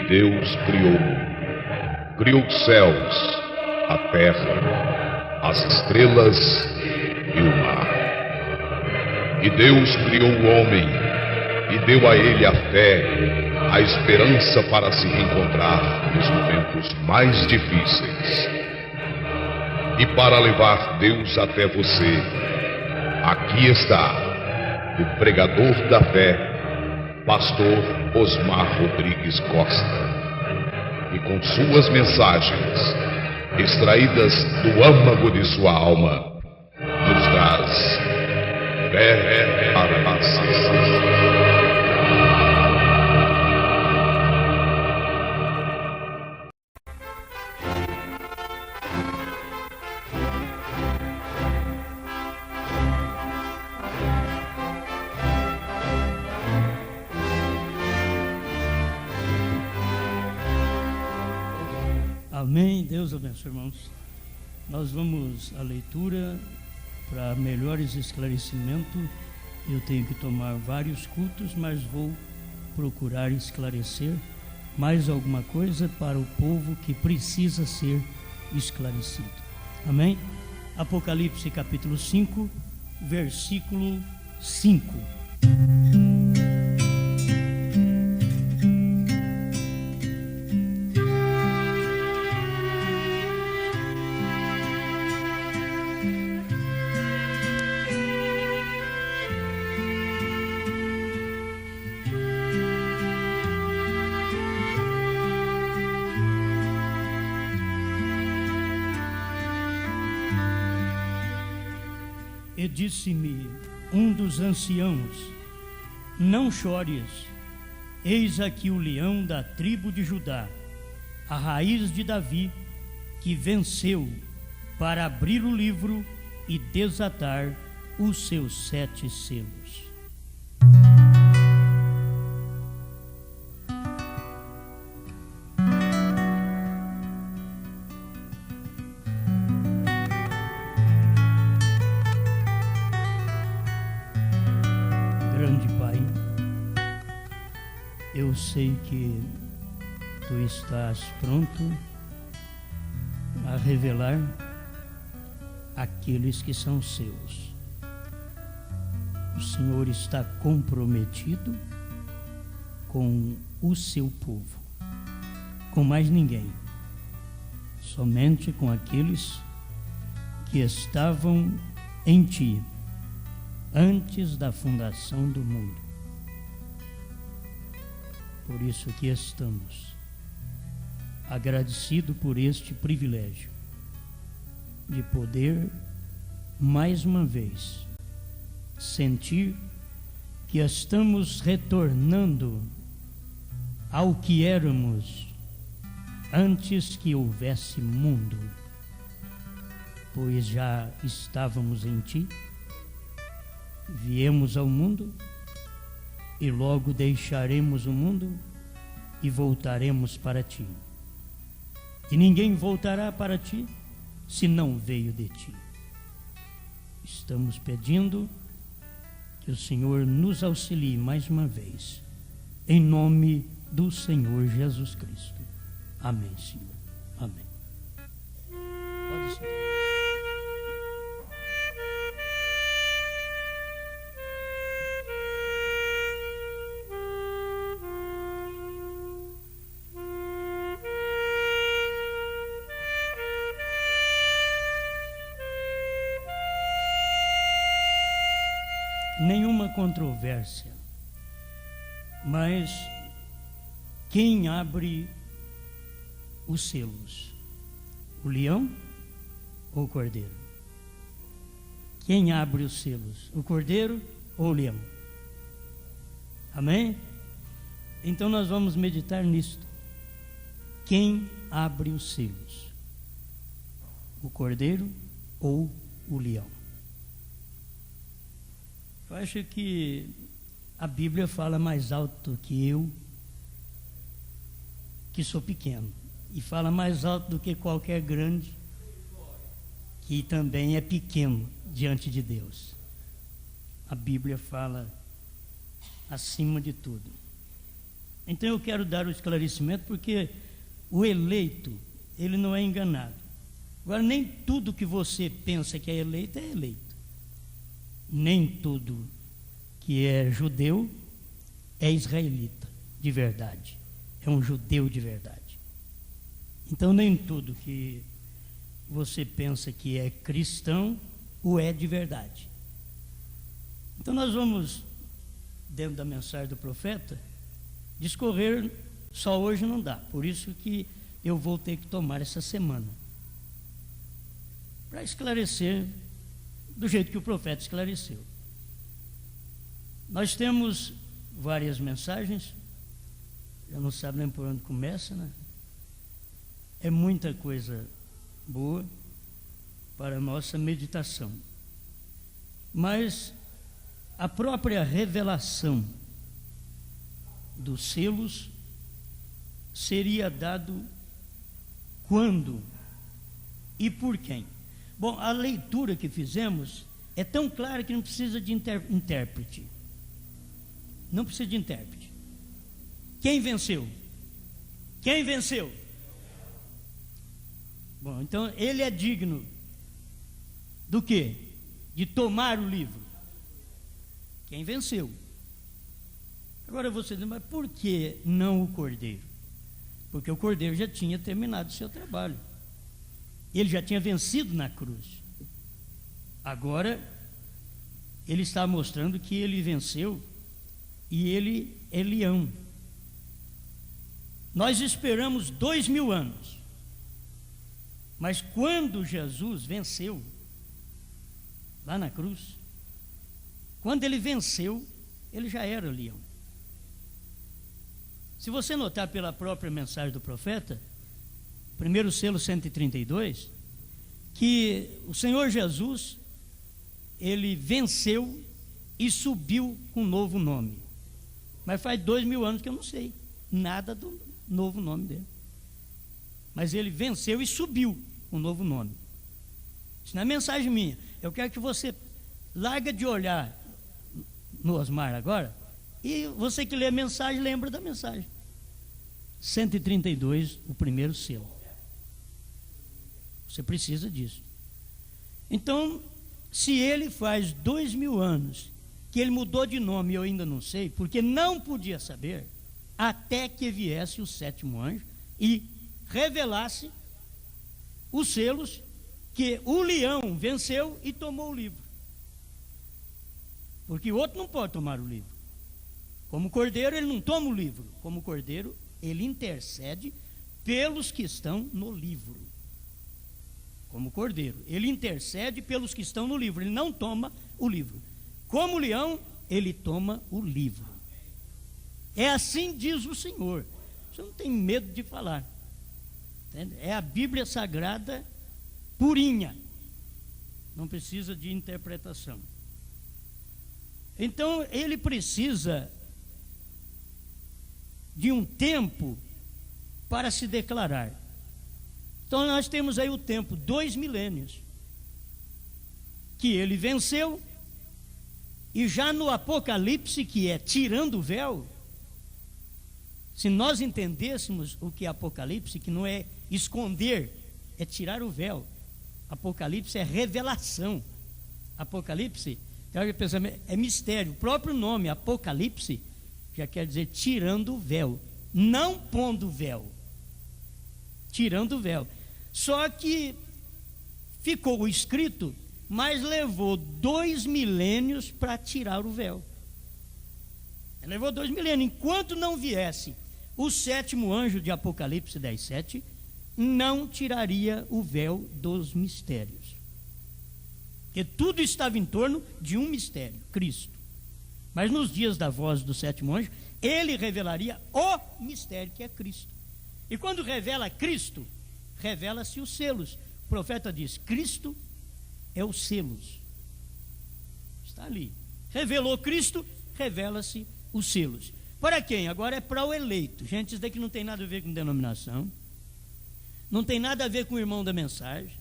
Deus criou os céus, a terra, as estrelas e o mar. E Deus criou o homem e deu a ele a fé, a esperança para se reencontrar nos momentos mais difíceis. E para levar Deus até você, aqui está o pregador da fé, Pastor Osmar Rodrigues Costa, e com suas mensagens, extraídas do âmago de sua alma, nos traz fé para nascer. Amém. Deus abençoe, irmãos. Nós vamos à leitura para melhores esclarecimentos. Eu tenho que tomar vários cultos, mas vou procurar esclarecer mais alguma coisa para o povo que precisa ser esclarecido. Amém? Apocalipse capítulo 5, versículo 5. E disse-me um dos anciãos: não chores, eis aqui o leão da tribo de Judá, a raiz de Davi, que venceu para abrir o livro e desatar os seus 7 selos. Eu sei que tu estás pronto a revelar aqueles que são seus. O Senhor está comprometido com o seu povo, com mais ninguém, somente com aqueles que estavam em ti antes da fundação do mundo. Por isso que estamos agradecidos por este privilégio de poder, mais uma vez, sentir que estamos retornando ao que éramos antes que houvesse mundo, pois já estávamos em ti, viemos ao mundo, e logo deixaremos o mundo e voltaremos para ti. E ninguém voltará para ti se não veio de ti. Estamos pedindo que o Senhor nos auxilie mais uma vez, em nome do Senhor Jesus Cristo. Amém, Senhor. Amém. Pode ser. Nenhuma controvérsia, mas quem abre os selos? O leão ou o cordeiro? Quem abre os selos? O cordeiro ou o leão? Amém? Então nós vamos meditar nisto. Quem abre os selos? O cordeiro ou o leão? Eu acho que a Bíblia fala mais alto que eu, que sou pequeno, e fala mais alto do que qualquer grande, que também é pequeno diante de Deus. A Bíblia fala acima de tudo. Então eu quero dar o esclarecimento, porque o eleito, ele não é enganado. Agora, nem tudo que você pensa que é eleito. Nem tudo que é judeu é israelita de verdade, é um judeu de verdade. Então nem tudo que você pensa que é cristão o é de verdade. Então nós vamos, dentro da mensagem do profeta, discorrer. Só hoje não dá, por isso que eu vou ter que tomar essa semana para esclarecer do jeito que o profeta esclareceu. Nós temos várias mensagens, já não sabe nem por onde começa, né? É muita coisa boa para a nossa meditação, mas a própria revelação dos selos seria dado quando e por quem? Bom, a leitura que fizemos é tão clara que não precisa de intérprete. Não precisa de intérprete. Quem venceu? Quem venceu? Bom, então ele é digno do quê? De tomar o livro. Quem venceu? Agora você diz, mas por que não o cordeiro? Porque o cordeiro já tinha terminado o seu trabalho. Ele já tinha vencido na cruz. Agora, ele está mostrando que ele venceu e ele é leão. Nós esperamos 2000 anos. Mas quando Jesus venceu, lá na cruz, quando ele venceu, ele já era leão. Se você notar pela própria mensagem do profeta, primeiro selo 132, que o Senhor Jesus, ele venceu e subiu com um novo nome. Mas faz 2000 anos que eu não sei nada do novo nome dele. Mas ele venceu e subiu com um novo nome. Isso não é mensagem minha. Eu quero que você larga de olhar no Osmar agora, e você que lê a mensagem, lembra da mensagem. 132, o primeiro selo. Você precisa disso. Então, se ele faz 2000 anos que ele mudou de nome, eu ainda não sei, porque não podia saber, até que viesse o sétimo anjo e revelasse os selos, que o leão venceu e tomou o livro. Porque o outro não pode tomar o livro. Como cordeiro, ele não toma o livro. Como cordeiro, ele intercede pelos que estão no livro. Como cordeiro, ele intercede pelos que estão no livro. Ele não toma o livro. Como leão, ele toma o livro. É assim diz o Senhor. Você não tem medo de falar. Entende? É a Bíblia Sagrada purinha. Não precisa de interpretação. Então, ele precisa de um tempo para se declarar. Então, nós temos aí o tempo, 2 milênios, que ele venceu, e já no Apocalipse, que é tirando o véu, se nós entendêssemos o que é Apocalipse, que não é esconder, é tirar o véu. Apocalipse é revelação. Apocalipse é mistério. O próprio nome, Apocalipse, já quer dizer tirando o véu, não pondo o véu, tirando o véu. Só que ficou escrito, mas levou 2 milênios para tirar o véu. Levou 2 milênios. Enquanto não viesse o sétimo anjo de Apocalipse 10:7, não tiraria o véu dos mistérios. Porque tudo estava em torno de um mistério, Cristo. Mas nos dias da voz do sétimo anjo, ele revelaria o mistério que é Cristo. E quando revela Cristo, revela-se os selos. O profeta diz, Cristo é os selos. Está ali. Revelou Cristo, revela-se os selos. Para quem? Agora é para o eleito. Gente, isso daqui não tem nada a ver com denominação. Não tem nada a ver com o irmão da mensagem.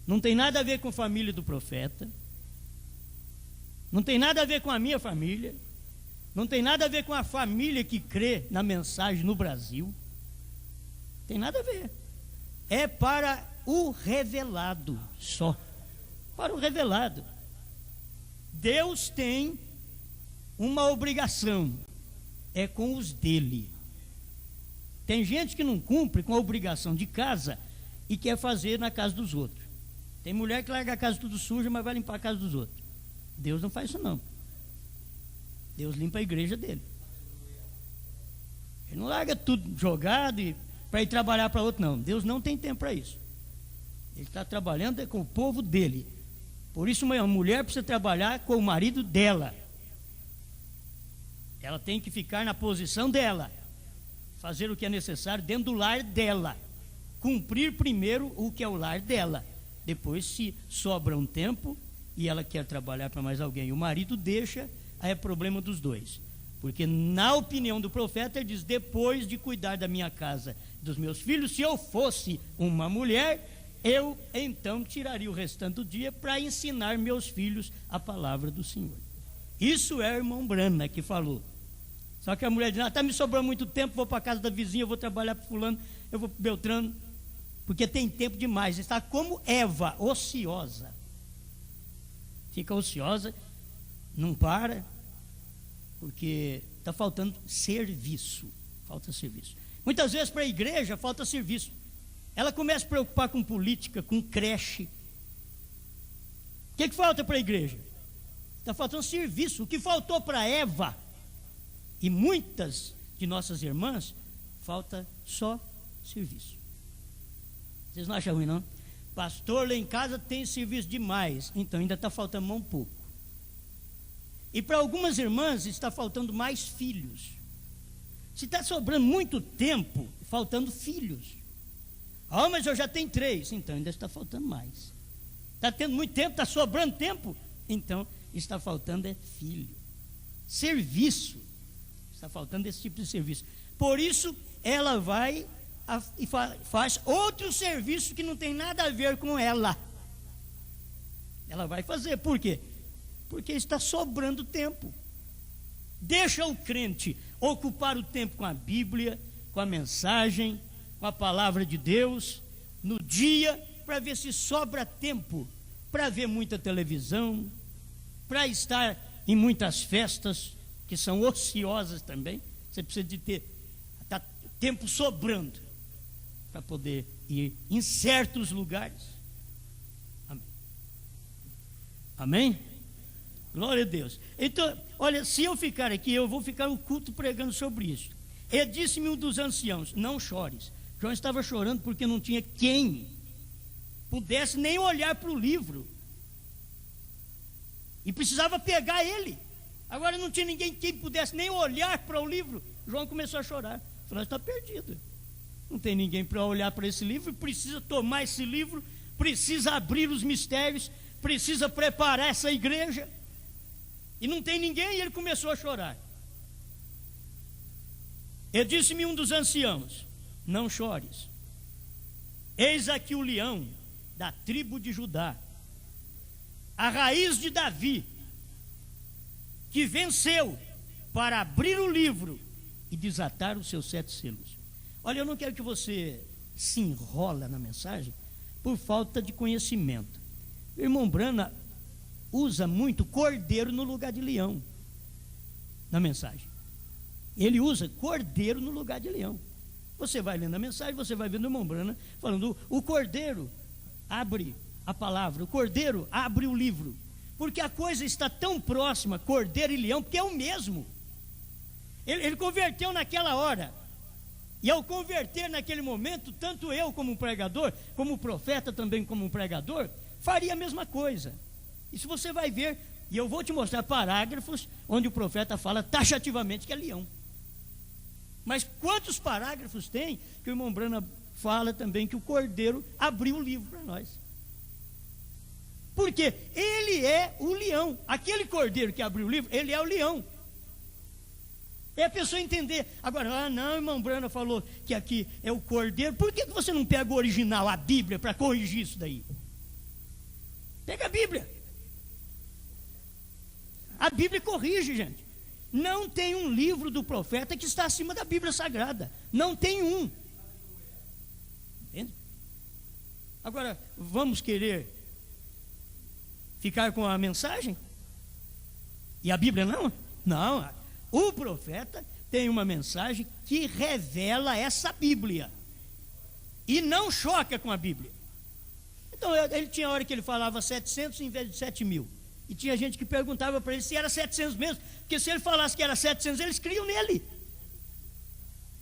Não tem nada a ver com a família do profeta. Não tem nada a ver com a minha família. Não tem nada a ver com a família que crê na mensagem no Brasil. Tem nada a ver. É para o revelado só. Para o revelado. Deus tem uma obrigação. É com os dele. Tem gente que não cumpre com a obrigação de casa e quer fazer na casa dos outros. Tem mulher que larga a casa tudo suja, mas vai limpar a casa dos outros. Deus não faz isso não. Deus limpa a igreja dele. Ele não larga tudo jogado para ir trabalhar para outro, não. Deus não tem tempo para isso. Ele está trabalhando com o povo dele. Por isso uma mulher precisa trabalhar com o marido dela. Ela tem que ficar na posição dela, fazer o que é necessário dentro do lar dela, cumprir primeiro o que é o lar dela. Depois, se sobra um tempo e ela quer trabalhar para mais alguém, o marido deixa, aí é problema dos dois. Porque na opinião do profeta, ele diz: depois de cuidar da minha casa, dos meus filhos, se eu fosse uma mulher, eu então tiraria o restante do dia para ensinar meus filhos a palavra do Senhor. Isso é o irmão Brana que falou. Só que a mulher diz: está me sobrando muito tempo, vou para a casa da vizinha, eu vou trabalhar para fulano, eu vou para Beltrano, porque tem tempo demais. Está como Eva, ociosa. Fica ociosa, não para, porque está faltando serviço. Falta serviço. Muitas vezes para a igreja falta serviço. Ela começa a se preocupar com política, com creche. O que falta para a igreja? Está faltando serviço. O que faltou para Eva e muitas de nossas irmãs, falta só serviço. Vocês não acham ruim, não? Pastor, lá em casa tem serviço demais, então ainda está faltando um pouco. E para algumas irmãs está faltando mais filhos. Se está sobrando muito tempo, faltando filhos. Ah, mas eu já tenho 3, então ainda está faltando mais. Está tendo muito tempo, está sobrando tempo, então está faltando é filho. Serviço. Está faltando esse tipo de serviço. Por isso, ela vai e faz outro serviço que não tem nada a ver com ela. Ela vai fazer. Por quê? Porque está sobrando tempo. Deixa o crente ocupar o tempo com a Bíblia, com a mensagem, com a palavra de Deus, no dia, para ver se sobra tempo para ver muita televisão, para estar em muitas festas que são ociosas também. Você precisa de ter tempo sobrando para poder ir em certos lugares. Amém. Amém? Glória a Deus. Então, olha, se eu ficar aqui, eu vou ficar o culto pregando sobre isso. E disse-me um dos anciãos: não chores. João estava chorando porque não tinha quem pudesse nem olhar para o livro. E precisava pegar ele. Agora não tinha ninguém que pudesse nem olhar para o livro. João começou a chorar. Falou: está perdido. Não tem ninguém para olhar para esse livro. Precisa tomar esse livro. Precisa abrir os mistérios. Precisa preparar essa igreja. E não tem ninguém. E ele começou a chorar. E disse-me um dos anciãos: não chores. Eis aqui o leão da tribo de Judá, a raiz de Davi, que venceu para abrir o livro e desatar os seus 7 selos. Olha, eu não quero que você se enrola na mensagem por falta de conhecimento. O irmão Brana usa muito cordeiro no lugar de leão na mensagem. Ele usa cordeiro no lugar de leão. Você vai lendo a mensagem, você vai vendo o irmão Brana falando: o cordeiro abre a palavra, o cordeiro abre o livro. Porque a coisa está tão próxima, cordeiro e leão, porque é o mesmo. Ele converteu naquela hora. E ao converter naquele momento, tanto eu como um pregador, como o profeta também como um pregador, faria a mesma coisa. Isso você vai ver, e eu vou te mostrar parágrafos onde o profeta fala taxativamente que é leão. Mas quantos parágrafos tem que o irmão Brana fala também que o cordeiro abriu o livro para nós? Porque ele é o leão. Aquele cordeiro que abriu o livro, ele é o leão. É a pessoa entender. Agora, não, irmão Brana falou que aqui é o cordeiro. Por que você não pega o original, a Bíblia, para corrigir isso daí? Pega a Bíblia. A Bíblia corrige, gente. Não tem um livro do profeta que está acima da Bíblia Sagrada. Não tem um. Entende? Agora, vamos querer ficar com a mensagem? E a Bíblia não? Não. O profeta tem uma mensagem que revela essa Bíblia. E não choca com a Bíblia. Então, ele tinha hora que ele falava 700 em vez de 7.000. E tinha gente que perguntava para ele se era 700 mesmo. Porque se ele falasse que era 700, eles criam nele.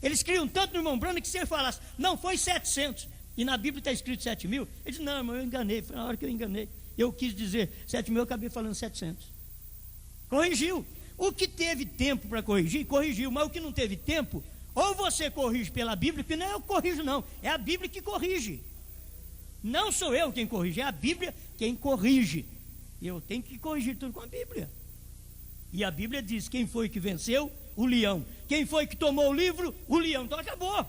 Eles criam tanto no irmão Branham que se ele falasse, não, foi 700, e na Bíblia está escrito 7.000, ele disse, não, irmão, eu enganei, foi na hora que eu enganei. Eu quis dizer 7.000, eu acabei falando 700. Corrigiu. O que teve tempo para corrigir, corrigiu. Mas o que não teve tempo, ou você corrige pela Bíblia, que não é eu que corrijo não, é a Bíblia que corrige. Não sou eu quem corrige, é a Bíblia quem corrige. Eu tenho que corrigir tudo com a Bíblia. E a Bíblia diz, quem foi que venceu? O leão. Quem foi que tomou o livro? O leão. Então acabou.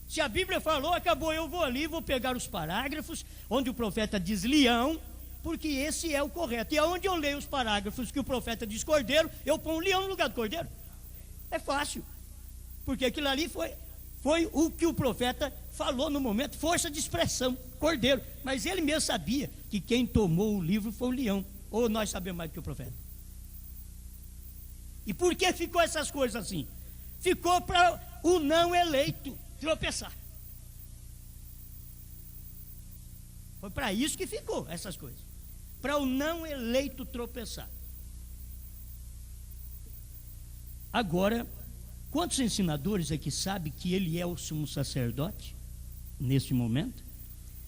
Se a Bíblia falou, acabou. Eu vou ali, vou pegar os parágrafos onde o profeta diz leão, porque esse é o correto. E aonde eu leio os parágrafos que o profeta diz cordeiro, eu ponho leão no lugar do cordeiro. É fácil. Porque aquilo ali foi o que o profeta falou no momento, força de expressão, cordeiro. Mas ele mesmo sabia que quem tomou o livro foi o leão. Ou nós sabemos mais do que o profeta. E por que ficou essas coisas assim? Ficou para o não eleito tropeçar. Foi para isso que ficou essas coisas. Para o não eleito tropeçar. Agora, quantos ensinadores aqui sabem que ele é o sumo sacerdote, neste momento,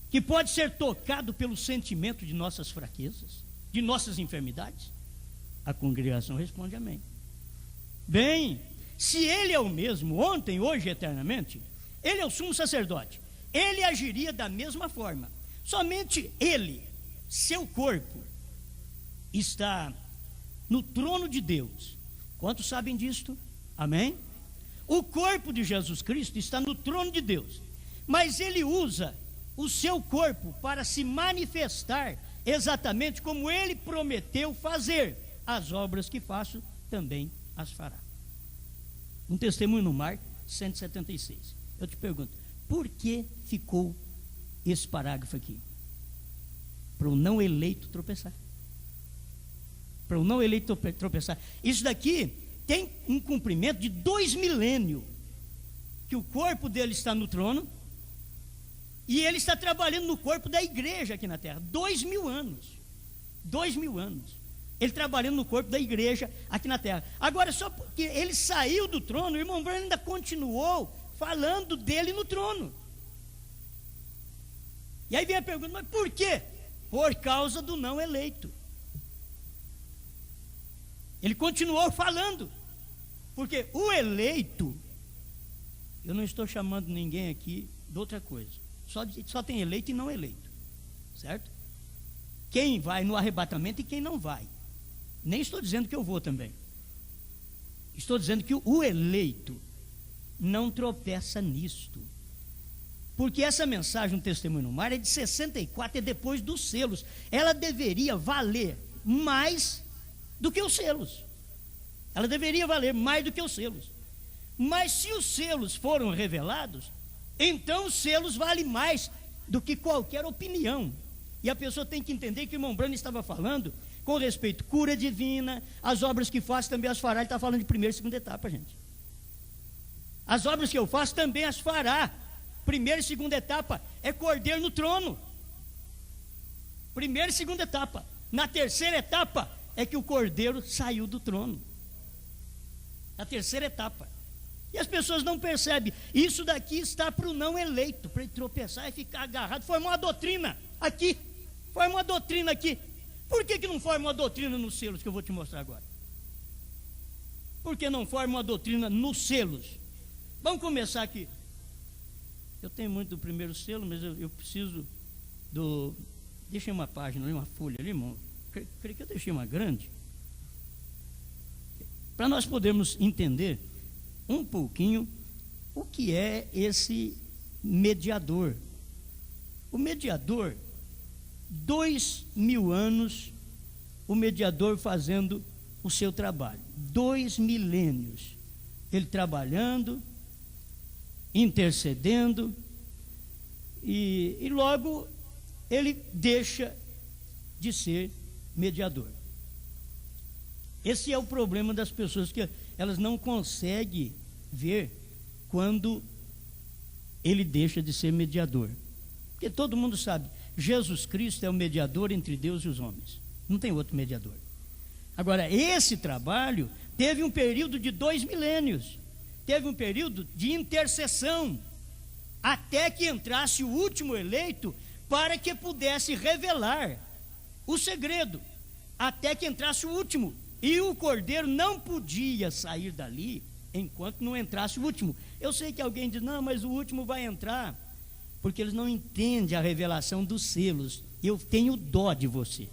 que pode ser tocado pelo sentimento de nossas fraquezas, de nossas enfermidades? A congregação responde amém. Bem, se ele é o mesmo ontem, hoje e eternamente, ele é o sumo sacerdote, ele agiria da mesma forma. Somente ele, seu corpo, está no trono de Deus. Quantos sabem disto? Amém? O corpo de Jesus Cristo está no trono de Deus, mas ele usa o seu corpo para se manifestar exatamente como ele prometeu fazer. As obras que faço também as fará. Um testemunho no mar, 176. Eu te pergunto, por que ficou esse parágrafo aqui? Para o não eleito tropeçar. Para o não eleito tropeçar. Isso daqui tem um cumprimento de 2 milênios, que o corpo dele está no trono, e ele está trabalhando no corpo da igreja aqui na terra. 2.000 anos. 2.000 anos. Ele trabalhando no corpo da igreja aqui na terra. Agora, só porque ele saiu do trono, o irmão Branham ainda continuou falando dele no trono. E aí vem a pergunta, mas por quê? Por causa do não eleito. Ele continuou falando, porque o eleito, eu não estou chamando ninguém aqui de outra coisa, só tem eleito e não eleito, certo? Quem vai no arrebatamento e quem não vai. Nem estou dizendo que eu vou também. Estou dizendo que o eleito não tropeça nisto. Porque essa mensagem no Testemunho no Mar é de 64, é depois dos selos. Ela deveria valer mais do que os selos. Ela deveria valer mais do que os selos. Mas se os selos foram revelados, então os selos valem mais do que qualquer opinião. E a pessoa tem que entender que o irmão Branham estava falando com respeito à cura divina, as obras que faço também as fará. Ele está falando de primeira e segunda etapa, gente. As obras que eu faço também as fará. Primeira e segunda etapa é cordeiro no trono. Primeira e segunda etapa. Na terceira etapa é que o cordeiro saiu do trono. Na terceira etapa. E as pessoas não percebem. Isso daqui está para o não eleito, para ele tropeçar e ficar agarrado. Formar uma doutrina aqui. Forma uma doutrina aqui. Por que não forma uma doutrina nos selos que eu vou te mostrar agora? Por que não forma uma doutrina nos selos? Vamos começar aqui. Eu tenho muito do primeiro selo, mas eu preciso do... Deixei uma página ali, uma folha ali, irmão. Creio que eu deixei uma grande. Para nós podermos entender um pouquinho o que é esse mediador. O mediador, 2.000 anos, o mediador fazendo o seu trabalho. 2 milênios. Ele trabalhando, intercedendo, e logo ele deixa de ser mediador. Esse é o problema das pessoas, que elas não conseguem ver quando ele deixa de ser mediador. Porque todo mundo sabe, Jesus Cristo é o mediador entre Deus e os homens. Não tem outro mediador. Agora, esse trabalho teve um período de 2 milênios. Teve um período de intercessão, até que entrasse o último eleito, para que pudesse revelar o segredo, até que entrasse o último. E o cordeiro não podia sair dali enquanto não entrasse o último. Eu sei que alguém diz, não, mas o último vai entrar, porque eles não entendem a revelação dos selos. Eu tenho dó de você.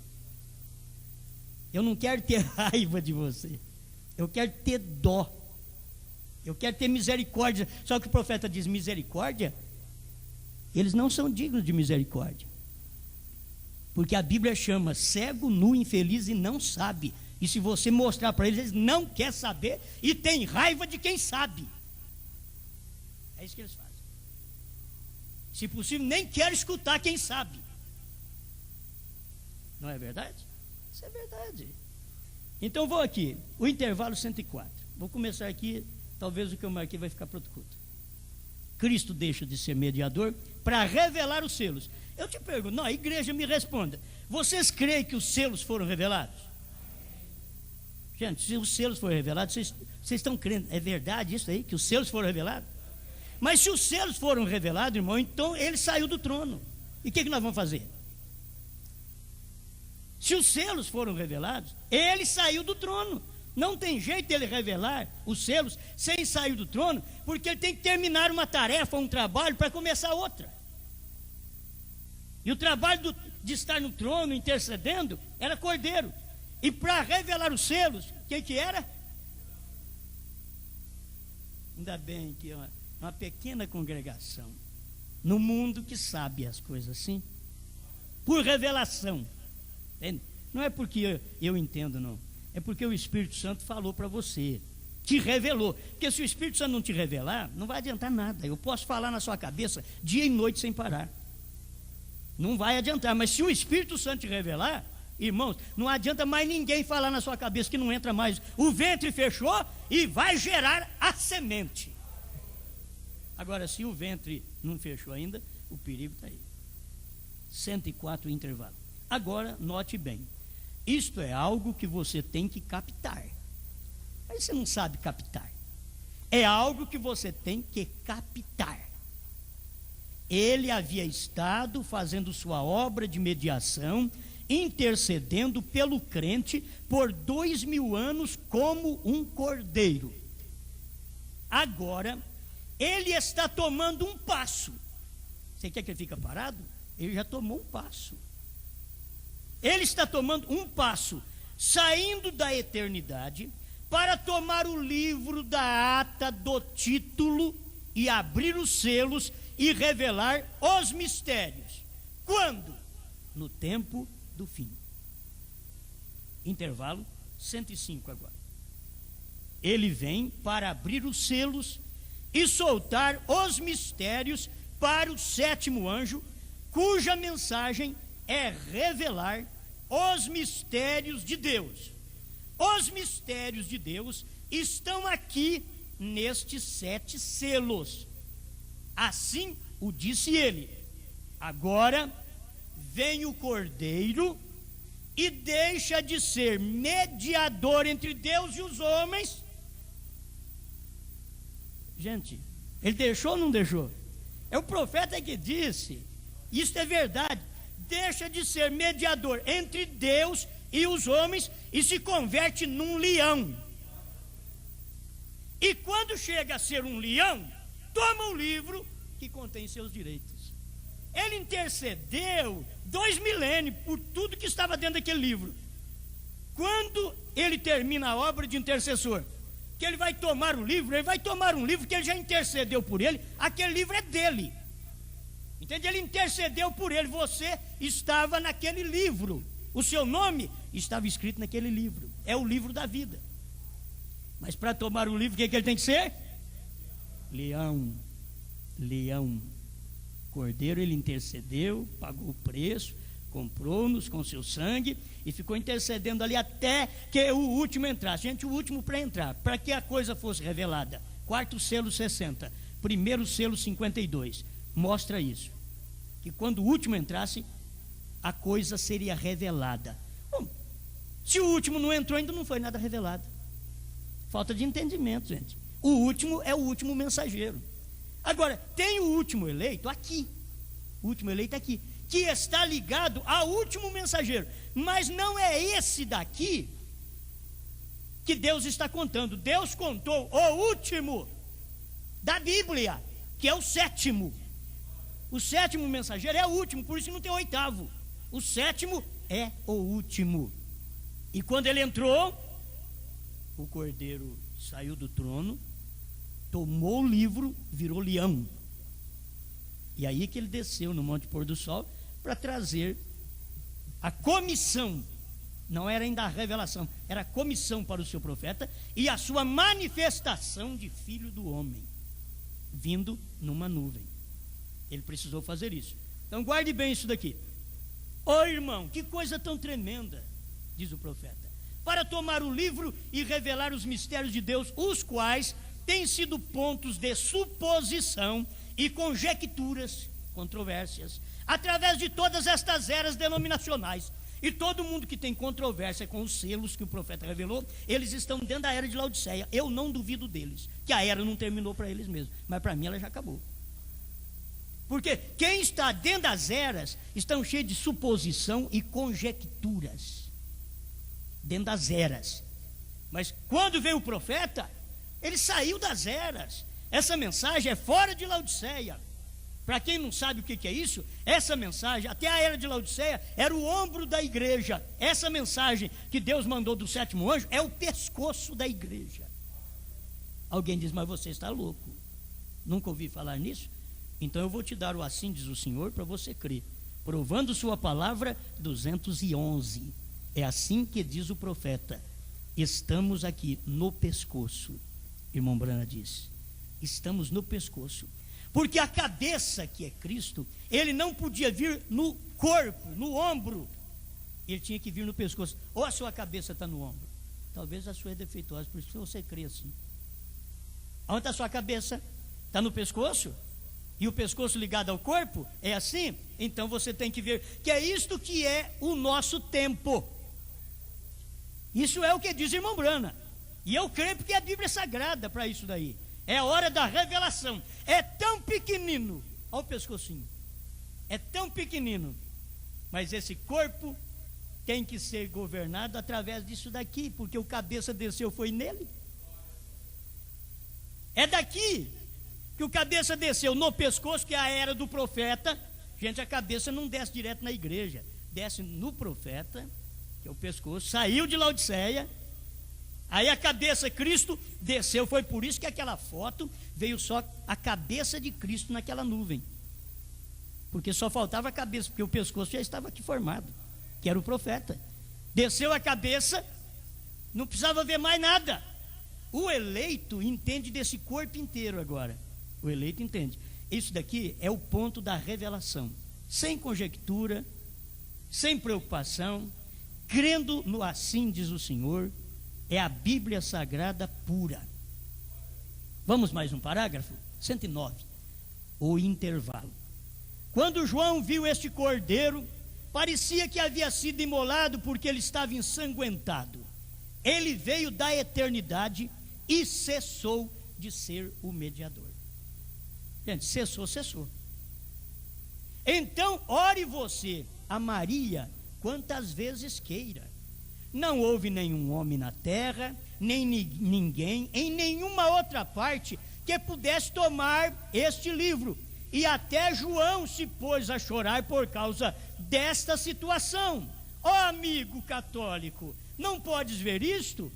Eu não quero ter raiva de você. Eu quero ter dó. Eu quero ter misericórdia. Só que o profeta diz misericórdia, eles não são dignos de misericórdia. Porque a Bíblia chama cego, nu, infeliz e não sabe. E se você mostrar para eles não querem saber e tem raiva de quem sabe. É isso que eles fazem. Se possível, nem querem escutar quem sabe. Não é verdade? Isso é verdade. Então vou aqui, o intervalo 104. Vou começar aqui, talvez o que eu marquei vai ficar para outro culto. Cristo deixa de ser mediador para revelar os selos. Eu te pergunto, não, a igreja me responda. Vocês creem que os selos foram revelados? Gente, se os selos foram revelados, vocês estão crendo, é verdade isso aí, que os selos foram revelados? Mas se os selos foram revelados, irmão, então ele saiu do trono. E o que nós vamos fazer? Se os selos foram revelados, ele saiu do trono. Não tem jeito dele revelar os selos sem sair do trono, porque ele tem que terminar uma tarefa, um trabalho, para começar outra. E o trabalho de estar no trono, intercedendo, era cordeiro. E para revelar os selos, o que era? Ainda bem que é uma pequena congregação no mundo que sabe as coisas assim, por revelação. Entende? Não é porque eu entendo, não. É porque o Espírito Santo falou para você, te revelou. Porque se o Espírito Santo não te revelar, não vai adiantar nada. Eu posso falar na sua cabeça dia e noite sem parar. Não vai adiantar. Mas se o Espírito Santo te revelar, irmãos, não adianta mais ninguém falar na sua cabeça que não entra mais. O ventre fechou e vai gerar a semente. Agora, se o ventre não fechou ainda, o perigo está aí. 104 intervalo. Agora, note bem. Isto é algo que você tem que captar. Aí você não sabe captar. É algo que você tem que captar. Ele havia estado fazendo sua obra de mediação, intercedendo pelo crente por 2000 anos como um cordeiro. Agora, ele está tomando um passo. Você quer que ele fique parado? Ele já tomou um passo. Ele está tomando um passo, saindo da eternidade, para tomar o livro da ata do título e abrir os selos e revelar os mistérios. Quando? No tempo do fim. Intervalo 105 agora. Ele vem para abrir os selos e soltar os mistérios para o 7º anjo, cuja mensagem é revelar os mistérios de Deus. Os mistérios de Deus estão aqui nestes 7 selos. Assim o disse ele. Agora vem o cordeiro e deixa de ser mediador entre Deus e os homens. Gente, ele deixou ou não deixou? É o profeta que disse. Isso é verdade. Deixa de ser mediador entre Deus e os homens e se converte num leão. E quando chega a ser um leão, toma um livro que contém seus direitos. Ele intercedeu 2 milênios por tudo que estava dentro daquele livro. Quando ele termina a obra de intercessor, que ele vai tomar o livro, ele vai tomar um livro que ele já intercedeu por ele, aquele livro é dele. Entende? Ele intercedeu por ele, você estava naquele livro. O seu nome estava escrito naquele livro. É o livro da vida. Mas para tomar o livro, o que ele tem que ser? Leão. Leão. Cordeiro, ele intercedeu, pagou o preço, comprou-nos com seu sangue e ficou intercedendo ali até que o último entrasse. Gente, o último para entrar, para que a coisa fosse revelada. Quarto selo 60, primeiro selo 52. Mostra isso. Que quando o último entrasse, a coisa seria revelada. Bom, se o último não entrou, ainda não foi nada revelado. Falta de entendimento, gente. O último é o último mensageiro. Agora, tem o último eleito aqui. O último eleito aqui, que está ligado ao último mensageiro. Mas não é esse daqui que Deus está contando. Deus contou o último da Bíblia, que é o sétimo. O sétimo mensageiro é o último, por isso não tem oitavo. O sétimo é o último. E quando ele entrou, o cordeiro saiu do trono, tomou o livro, virou leão. E aí que ele desceu no Monte Pôr do Sol para trazer a comissão. Não era ainda a revelação, era a comissão para o seu profeta e a sua manifestação de filho do homem, vindo numa nuvem. Ele precisou fazer isso. Então guarde bem isso daqui. Ô irmão, que coisa tão tremenda, diz o profeta, para tomar o livro e revelar os mistérios de Deus, os quais têm sido pontos de suposição e conjecturas, controvérsias, através de todas estas eras denominacionais. E todo mundo que tem controvérsia com os selos que o profeta revelou, eles estão dentro da era de Laodiceia. Eu não duvido deles, que a era não terminou para eles mesmos, mas para mim ela já acabou. Porque quem está dentro das eras estão cheios de suposição e conjecturas. Dentro das eras. Mas quando veio o profeta, ele saiu das eras. Essa mensagem é fora de Laodiceia. Para quem não sabe o que é isso, essa mensagem, até a era de Laodiceia, era o ombro da igreja. Essa mensagem que Deus mandou do sétimo anjo é o pescoço da igreja. Alguém diz, mas você está louco. Nunca ouvi falar nisso? Então eu vou te dar o assim diz o Senhor para você crer. Provando sua palavra, 211. É assim que diz o profeta. Estamos aqui no pescoço. Irmão Brana diz, estamos no pescoço. Porque a cabeça, que é Cristo, ele não podia vir no corpo, no ombro. Ele tinha que vir no pescoço. Ou a sua cabeça está no ombro. Talvez a sua é defeituosa, por isso que você crê assim. Onde está a sua cabeça? Está no pescoço? E o pescoço ligado ao corpo? É assim? Então você tem que ver que é isto que é o nosso tempo. Isso é o que diz irmão Brana. E eu creio porque a Bíblia é sagrada para isso daí. É a hora da revelação. É tão pequenino. Olha o pescocinho. É tão pequenino. Mas esse corpo tem que ser governado através disso daqui. Porque o cabeça desceu foi nele. É daqui que o cabeça desceu no pescoço, que é a era do profeta. Gente, a cabeça não desce direto na igreja. Desce no profeta, que é o pescoço. Saiu de Laodiceia. Aí a cabeça Cristo desceu. Foi por isso que aquela foto veio só a cabeça de Cristo naquela nuvem. Porque só faltava a cabeça, porque o pescoço já estava aqui formado, que era o profeta. Desceu a cabeça, não precisava ver mais nada. O eleito entende desse corpo inteiro agora. O eleito entende. Isso daqui é o ponto da revelação. Sem conjectura, sem preocupação, crendo no assim diz o Senhor. É a Bíblia Sagrada pura. Vamos mais um parágrafo? 109. O intervalo. Quando João viu este cordeiro, parecia que havia sido imolado porque ele estava ensanguentado. Ele veio da eternidade e cessou de ser o mediador. Gente, cessou. Então, ore você a Maria quantas vezes queira. Não houve nenhum homem na terra, nem ninguém em nenhuma outra parte que pudesse tomar este livro. E até João se pôs a chorar por causa desta situação. Ó amigo católico, não podes ver isto?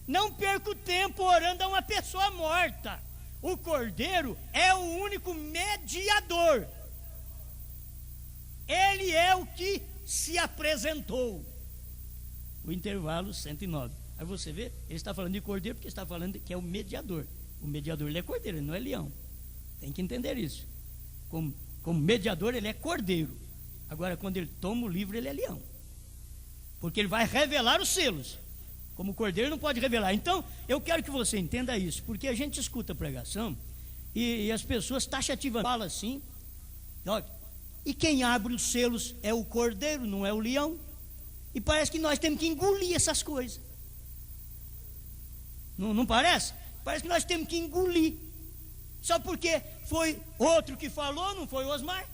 Não perca o tempo orando a uma pessoa morta. O cordeiro é o único mediador. Ele é o que se apresentou. o intervalo 109. Aí você vê, ele está falando de cordeiro porque está falando que é o mediador. O mediador, ele é cordeiro, ele não é leão. Tem que entender isso. Como mediador, ele é cordeiro. Agora, quando ele toma o livro, ele é leão. Porque ele vai revelar os selos. Como o cordeiro não pode revelar. Então, eu quero que você entenda isso, porque a gente escuta a pregação e as pessoas taxativamente falam assim, olha, e quem abre os selos é o cordeiro, não é o leão. E parece que nós temos que engolir essas coisas. Não parece? Parece que nós temos que engolir. Só porque foi outro que falou, não foi o Osmar.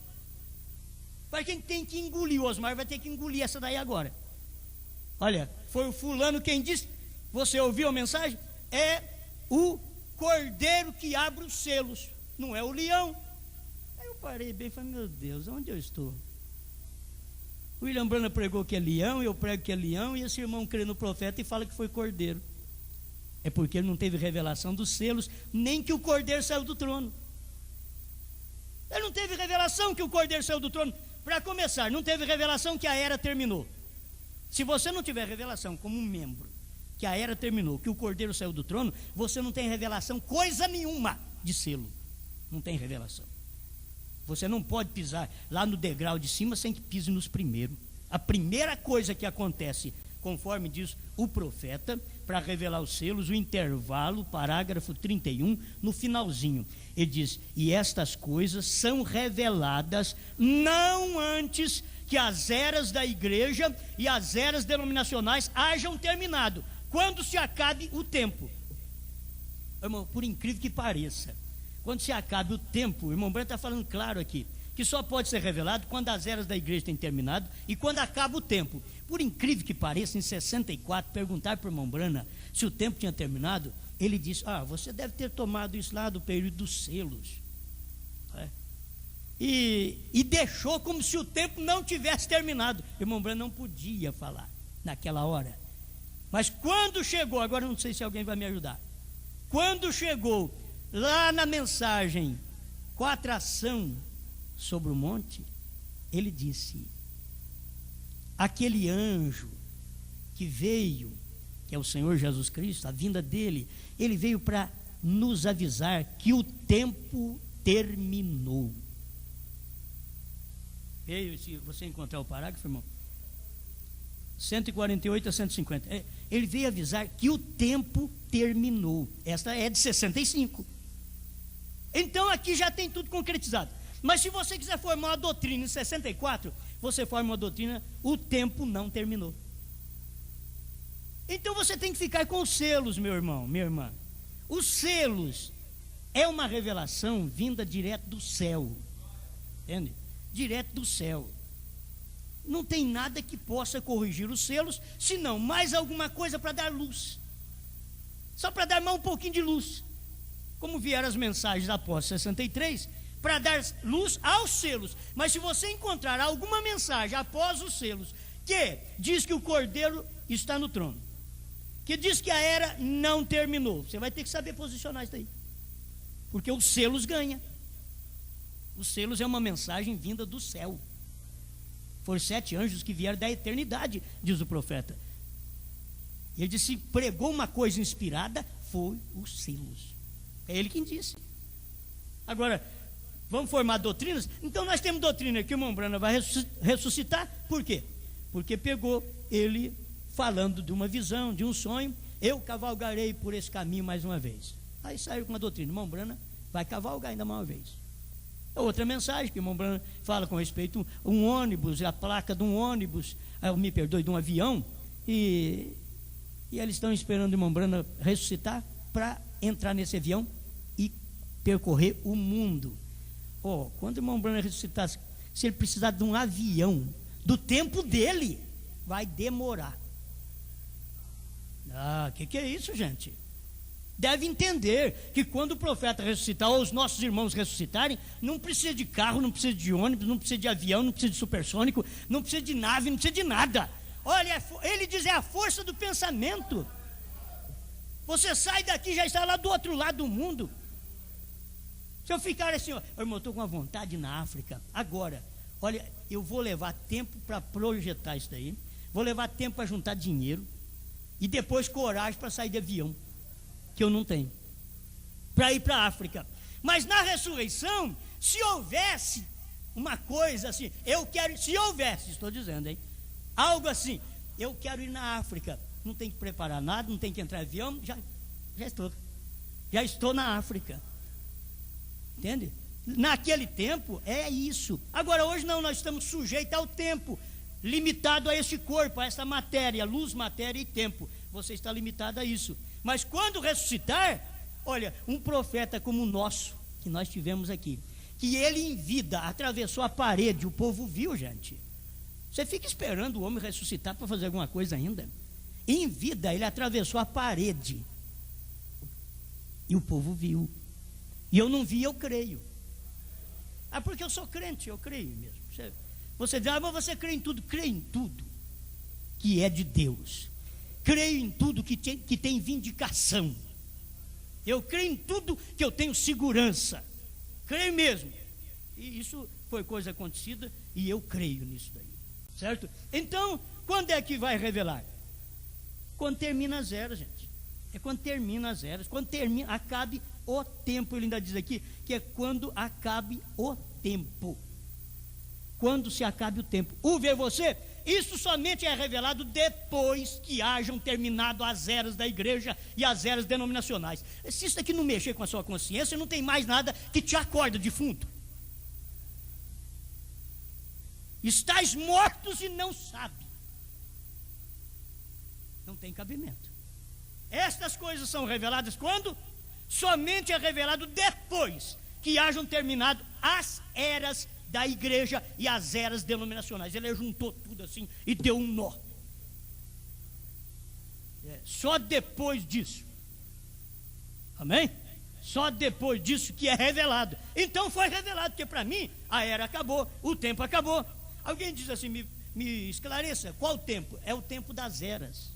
Para quem tem que engolir o Osmar, vai ter que engolir essa daí agora. Olha, foi o fulano quem disse. Você ouviu a mensagem? É o cordeiro que abre os selos, não é o leão. Aí eu parei bem e falei, meu Deus, onde eu estou? O William Branham pregou que é leão, eu prego que é leão, e esse irmão crê no profeta e fala que foi cordeiro. É porque ele não teve revelação dos selos, nem que o cordeiro saiu do trono. Ele não teve revelação que o cordeiro saiu do trono. Para começar, não teve revelação que a era terminou. Se você não tiver revelação como um membro, que a era terminou, que o cordeiro saiu do trono, você não tem revelação coisa nenhuma de selo. Não tem revelação. Você não pode pisar lá no degrau de cima sem que pise nos primeiros. A primeira coisa que acontece, conforme diz o profeta, para revelar os selos, o intervalo, parágrafo 31, no finalzinho, ele diz, e estas coisas são reveladas não antes que as eras da igreja e as eras denominacionais hajam terminado, quando se acabe o tempo. Irmão, por incrível que pareça, quando se acabe o tempo, o irmão Branham está falando claro aqui, que só pode ser revelado quando as eras da igreja têm terminado e quando acaba o tempo. Por incrível que pareça, em 64, perguntar para o irmão Branham se o tempo tinha terminado, ele disse, você deve ter tomado isso lá do período dos selos. E deixou como se o tempo não tivesse terminado. O irmão Branham não podia falar naquela hora. Mas quando chegou, agora não sei se alguém vai me ajudar, quando chegou lá na mensagem com a atração sobre o monte, ele disse, aquele anjo que veio, que é o Senhor Jesus Cristo, a vinda dele, ele veio para nos avisar que o tempo terminou. Veio, se você encontrar o parágrafo, irmão, 148 a 150, ele veio avisar que o tempo terminou. Esta é de 65. Então aqui já tem tudo concretizado. Mas se você quiser formar uma doutrina em 64, você forma uma doutrina, o tempo não terminou. Então você tem que ficar com os selos, meu irmão, minha irmã. Os selos é uma revelação vinda direto do céu. Entende? Direto do céu. Não tem nada que possa corrigir os selos, senão mais alguma coisa para dar luz. Só para dar mais um pouquinho de luz. Como vieram as mensagens após 63, para dar luz aos selos. Mas se você encontrar alguma mensagem após os selos, que diz que o cordeiro está no trono, que diz que a era não terminou, você vai ter que saber posicionar isso aí. Porque os selos ganham. Os selos é uma mensagem vinda do céu. Foram 7 anjos que vieram da eternidade, diz o profeta. Ele disse, pregou uma coisa inspirada, foi os selos. É ele quem disse. Agora, vamos formar doutrinas? Então nós temos doutrina que o irmão Branham vai ressuscitar. Por quê? Porque pegou ele falando de uma visão, de um sonho. Eu cavalgarei por esse caminho mais uma vez. Aí saiu com uma doutrina, o irmão Branham vai cavalgar ainda mais uma vez. Outra mensagem que o irmão Branham fala com respeito a um ônibus, a placa de um ônibus, me perdoe, de um avião, e eles estão esperando o irmão Branham ressuscitar para entrar nesse avião e percorrer o mundo. Quando o irmão Branham ressuscitar, se ele precisar de um avião do tempo dele, vai demorar. Que é isso, gente? Deve entender que quando o profeta ressuscitar, ou os nossos irmãos ressuscitarem, não precisa de carro, não precisa de ônibus, não precisa de avião, não precisa de supersônico, não precisa de nave, não precisa de nada. Olha, ele diz, é a força do pensamento. Você sai daqui, já está lá do outro lado do mundo. Se eu ficar assim, irmão, eu estou com uma vontade na África, agora, olha, eu vou levar tempo para projetar isso daí, vou levar tempo para juntar dinheiro e depois coragem para sair de avião, que eu não tenho, para ir para a África. Mas na ressurreição, se houvesse uma coisa assim, eu quero, se houvesse, estou dizendo, hein, algo assim, eu quero ir na África, não tem que preparar nada, não tem que entrar em avião, já estou na África, entende? Naquele tempo é isso. Agora hoje não, nós estamos sujeitos ao tempo, limitado a este corpo, a essa matéria, luz, matéria e tempo. Você está limitado a isso. Mas quando ressuscitar, olha, um profeta como o nosso, que nós tivemos aqui, que ele em vida atravessou a parede, o povo viu, gente. Você fica esperando o homem ressuscitar para fazer alguma coisa ainda? Em vida ele atravessou a parede e o povo viu. E eu não vi, eu creio. Ah, porque eu sou crente, eu creio mesmo. Você diz, mas você crê em tudo? Creio em tudo que é de Deus. Creio em tudo que tem vindicação. Eu creio em tudo que eu tenho segurança. Creio mesmo. E isso foi coisa acontecida e eu creio nisso daí. Certo? Então, quando é que vai revelar? Quando termina as eras, gente. É quando termina as eras. Quando termina, acabe o tempo. Ele ainda diz aqui que é quando acabe o tempo. Quando se acabe o tempo. O ver você, isso somente é revelado depois que hajam terminado as eras da igreja e as eras denominacionais. Se isso aqui não mexer com a sua consciência, não tem mais nada que te acorda defunto. Estais mortos e não sabe. Não tem cabimento. Estas coisas são reveladas quando? Somente é revelado depois que hajam terminado as eras da igreja e as eras denominacionais. Ele juntou tudo assim e deu um nó. Só depois disso. Amém? Só depois disso que é revelado. Então foi revelado, porque para mim a era acabou, o tempo acabou. Alguém diz assim, me esclareça, qual o tempo? É o tempo das eras.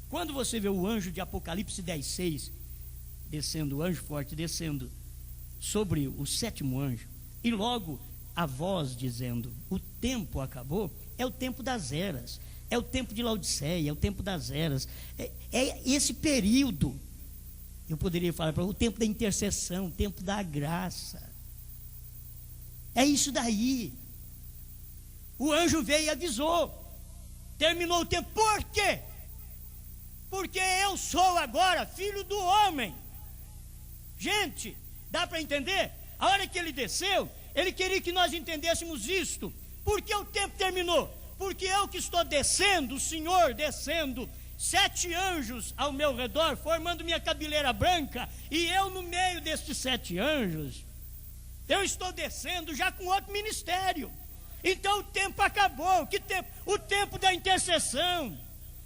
Quando você vê o anjo de Apocalipse 10:6 descendo, o anjo forte descendo sobre o sétimo anjo, e logo a voz dizendo, o tempo acabou, é o tempo das eras, é o tempo de Laodiceia, é o tempo das eras, é esse período. Eu poderia falar para o tempo da intercessão, o tempo da graça, é isso daí. O anjo veio e avisou, terminou o tempo. Por quê? Porque eu sou agora filho do homem. Gente, dá para entender? A hora que ele desceu, ele queria que nós entendêssemos isto. Por que o tempo terminou? Porque eu que estou descendo, o Senhor descendo, 7 anjos ao meu redor, formando minha cabeleira branca, e eu no meio destes 7 anjos, eu estou descendo já com outro ministério. Então o tempo acabou. Que tempo? O tempo da intercessão,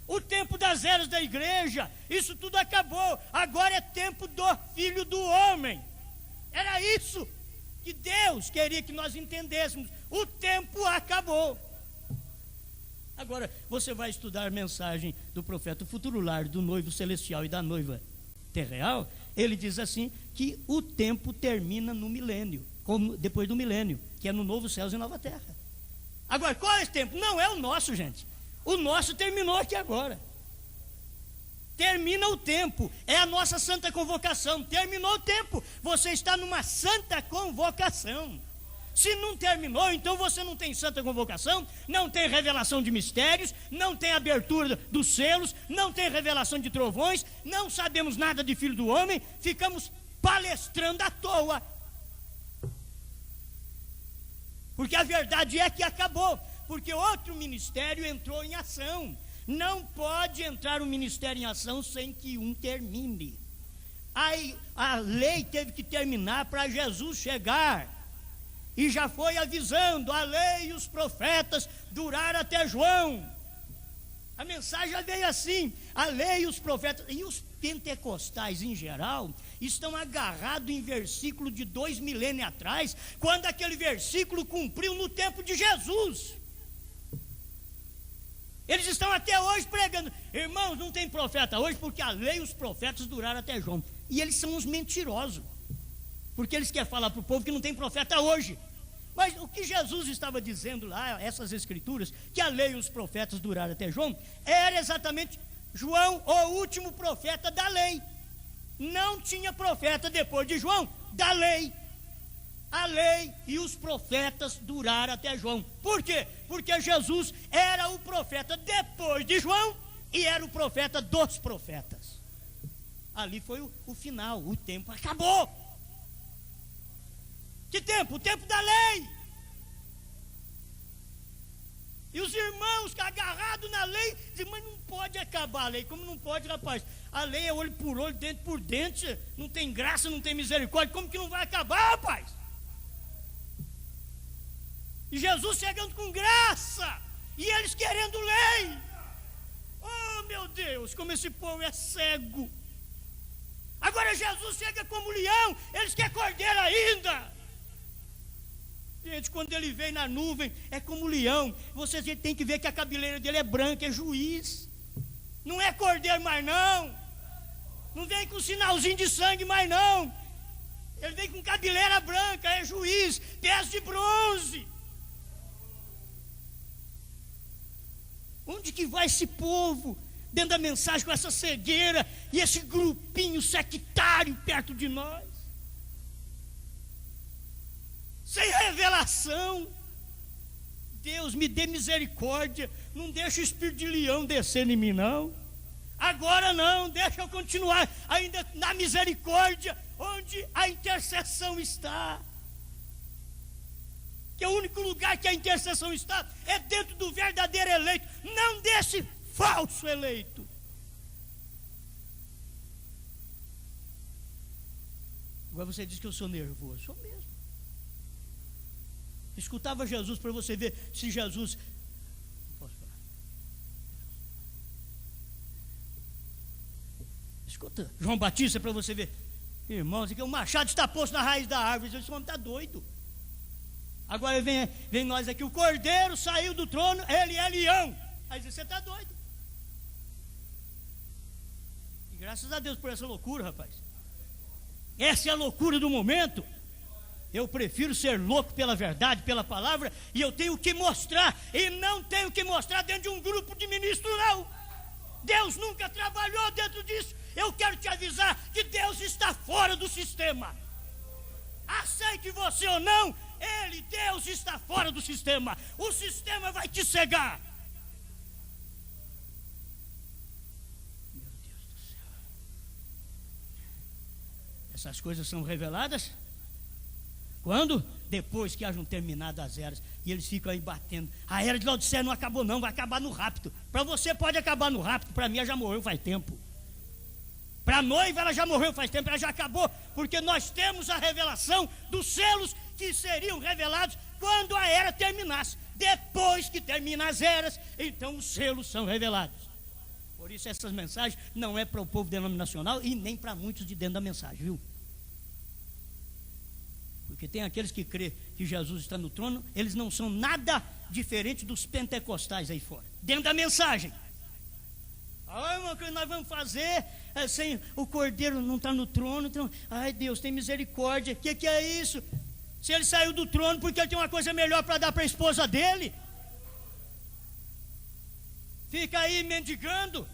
o tempo das eras da igreja, isso tudo acabou. Agora é tempo do Filho do Homem. Era isso que Deus queria que nós entendêssemos. O tempo acabou. Agora você vai estudar a mensagem do profeta, o futuro lar do noivo celestial e da noiva terreal. Ele diz assim, que o tempo termina no milênio, como depois do milênio, que é no novo céus e nova terra. Agora, qual é esse tempo? Não é o nosso, gente. O nosso terminou aqui agora. Termina o tempo. É a nossa santa convocação. Terminou o tempo. Você está numa santa convocação. Se não terminou, então você não tem santa convocação, não tem revelação de mistérios, não tem abertura dos selos, não tem revelação de trovões, não sabemos nada de Filho do Homem, ficamos palestrando à toa. Porque a verdade é que acabou, porque outro ministério entrou em ação. Não pode entrar um ministério em ação sem que um termine. A lei teve que terminar para Jesus chegar. E já foi avisando, a lei e os profetas duraram até João. A mensagem já veio assim, a lei e os profetas. E os pentecostais em geral estão agarrados em versículo de 2 milênios atrás, quando aquele versículo cumpriu no tempo de Jesus. Eles estão até hoje pregando, irmãos, não tem profeta hoje porque a lei e os profetas duraram até João. E eles são uns mentirosos, porque eles querem falar para o povo que não tem profeta hoje. Mas o que Jesus estava dizendo lá, essas escrituras, que a lei e os profetas duraram até João, era exatamente João, o último profeta da lei. Não tinha profeta depois de João da lei. A lei e os profetas duraram até João. Por quê? Porque Jesus era o profeta depois de João e era o profeta dos profetas. Ali foi o final, o tempo acabou. Que tempo? O tempo da lei. E os irmãos que agarrados na lei dizem, mas não pode acabar a lei. Como não pode, rapaz? A lei é olho por olho, dente por dente. Não tem graça, não tem misericórdia. Como que não vai acabar, rapaz? E Jesus chegando com graça. E eles querendo lei. Oh, meu Deus, como esse povo é cego. Agora Jesus chega como leão. Eles querem cordeiro ainda. Gente, quando ele vem na nuvem, é como leão. Você tem que ver que a cabeleira dele é branca, é juiz. Não é cordeiro mais não. Não vem com sinalzinho de sangue mais não. Ele vem com cabeleira branca, é juiz, pés de bronze. Onde que vai esse povo? Dentro da mensagem com essa cegueira e esse grupinho sectário perto de nós. Sem revelação. Deus, me dê misericórdia. Não deixa o espírito de leão descer em mim não. Agora não, deixa eu continuar ainda na misericórdia, onde a intercessão está. Que o único lugar que a intercessão está é dentro do verdadeiro eleito, não desse falso eleito. Agora você diz que eu sou nervoso. Sou mesmo. Escutava Jesus para você ver se Jesus... Não posso falar. Escuta, João Batista para você ver. Irmãos, o machado está posto na raiz da árvore. Esse homem está doido. Agora vem nós aqui. O cordeiro saiu do trono, ele é leão. Aí você está doido. E graças a Deus por essa loucura, rapaz. Essa é a loucura do momento. Eu prefiro ser louco pela verdade, pela palavra, e eu tenho que mostrar, e não tenho que mostrar dentro de um grupo de ministros, não. Deus nunca trabalhou dentro disso. Eu quero te avisar que Deus está fora do sistema. Aceite você ou não, Deus está fora do sistema. O sistema vai te cegar. Meu Deus do céu. Essas coisas são reveladas quando? Depois que hajam terminado as eras. E eles ficam aí batendo. A era de Laodiceia não acabou não, vai acabar no rapto. Para você pode acabar no rapto, para mim ela já morreu faz tempo. Para a noiva ela já morreu faz tempo, ela já acabou. Porque nós temos a revelação dos selos que seriam revelados quando a era terminasse. Depois que terminam as eras, então os selos são revelados. Por isso essas mensagens não é para o povo denominacional e nem para muitos de dentro da mensagem, viu? Porque tem aqueles que crêem que Jesus está no trono, eles não são nada diferente dos pentecostais aí fora, dentro da mensagem. O que nós vamos fazer sem o cordeiro não está no trono? Então, ai Deus, tem misericórdia. O que é isso? Se ele saiu do trono porque ele tem uma coisa melhor para dar para a esposa dele, fica aí mendigando.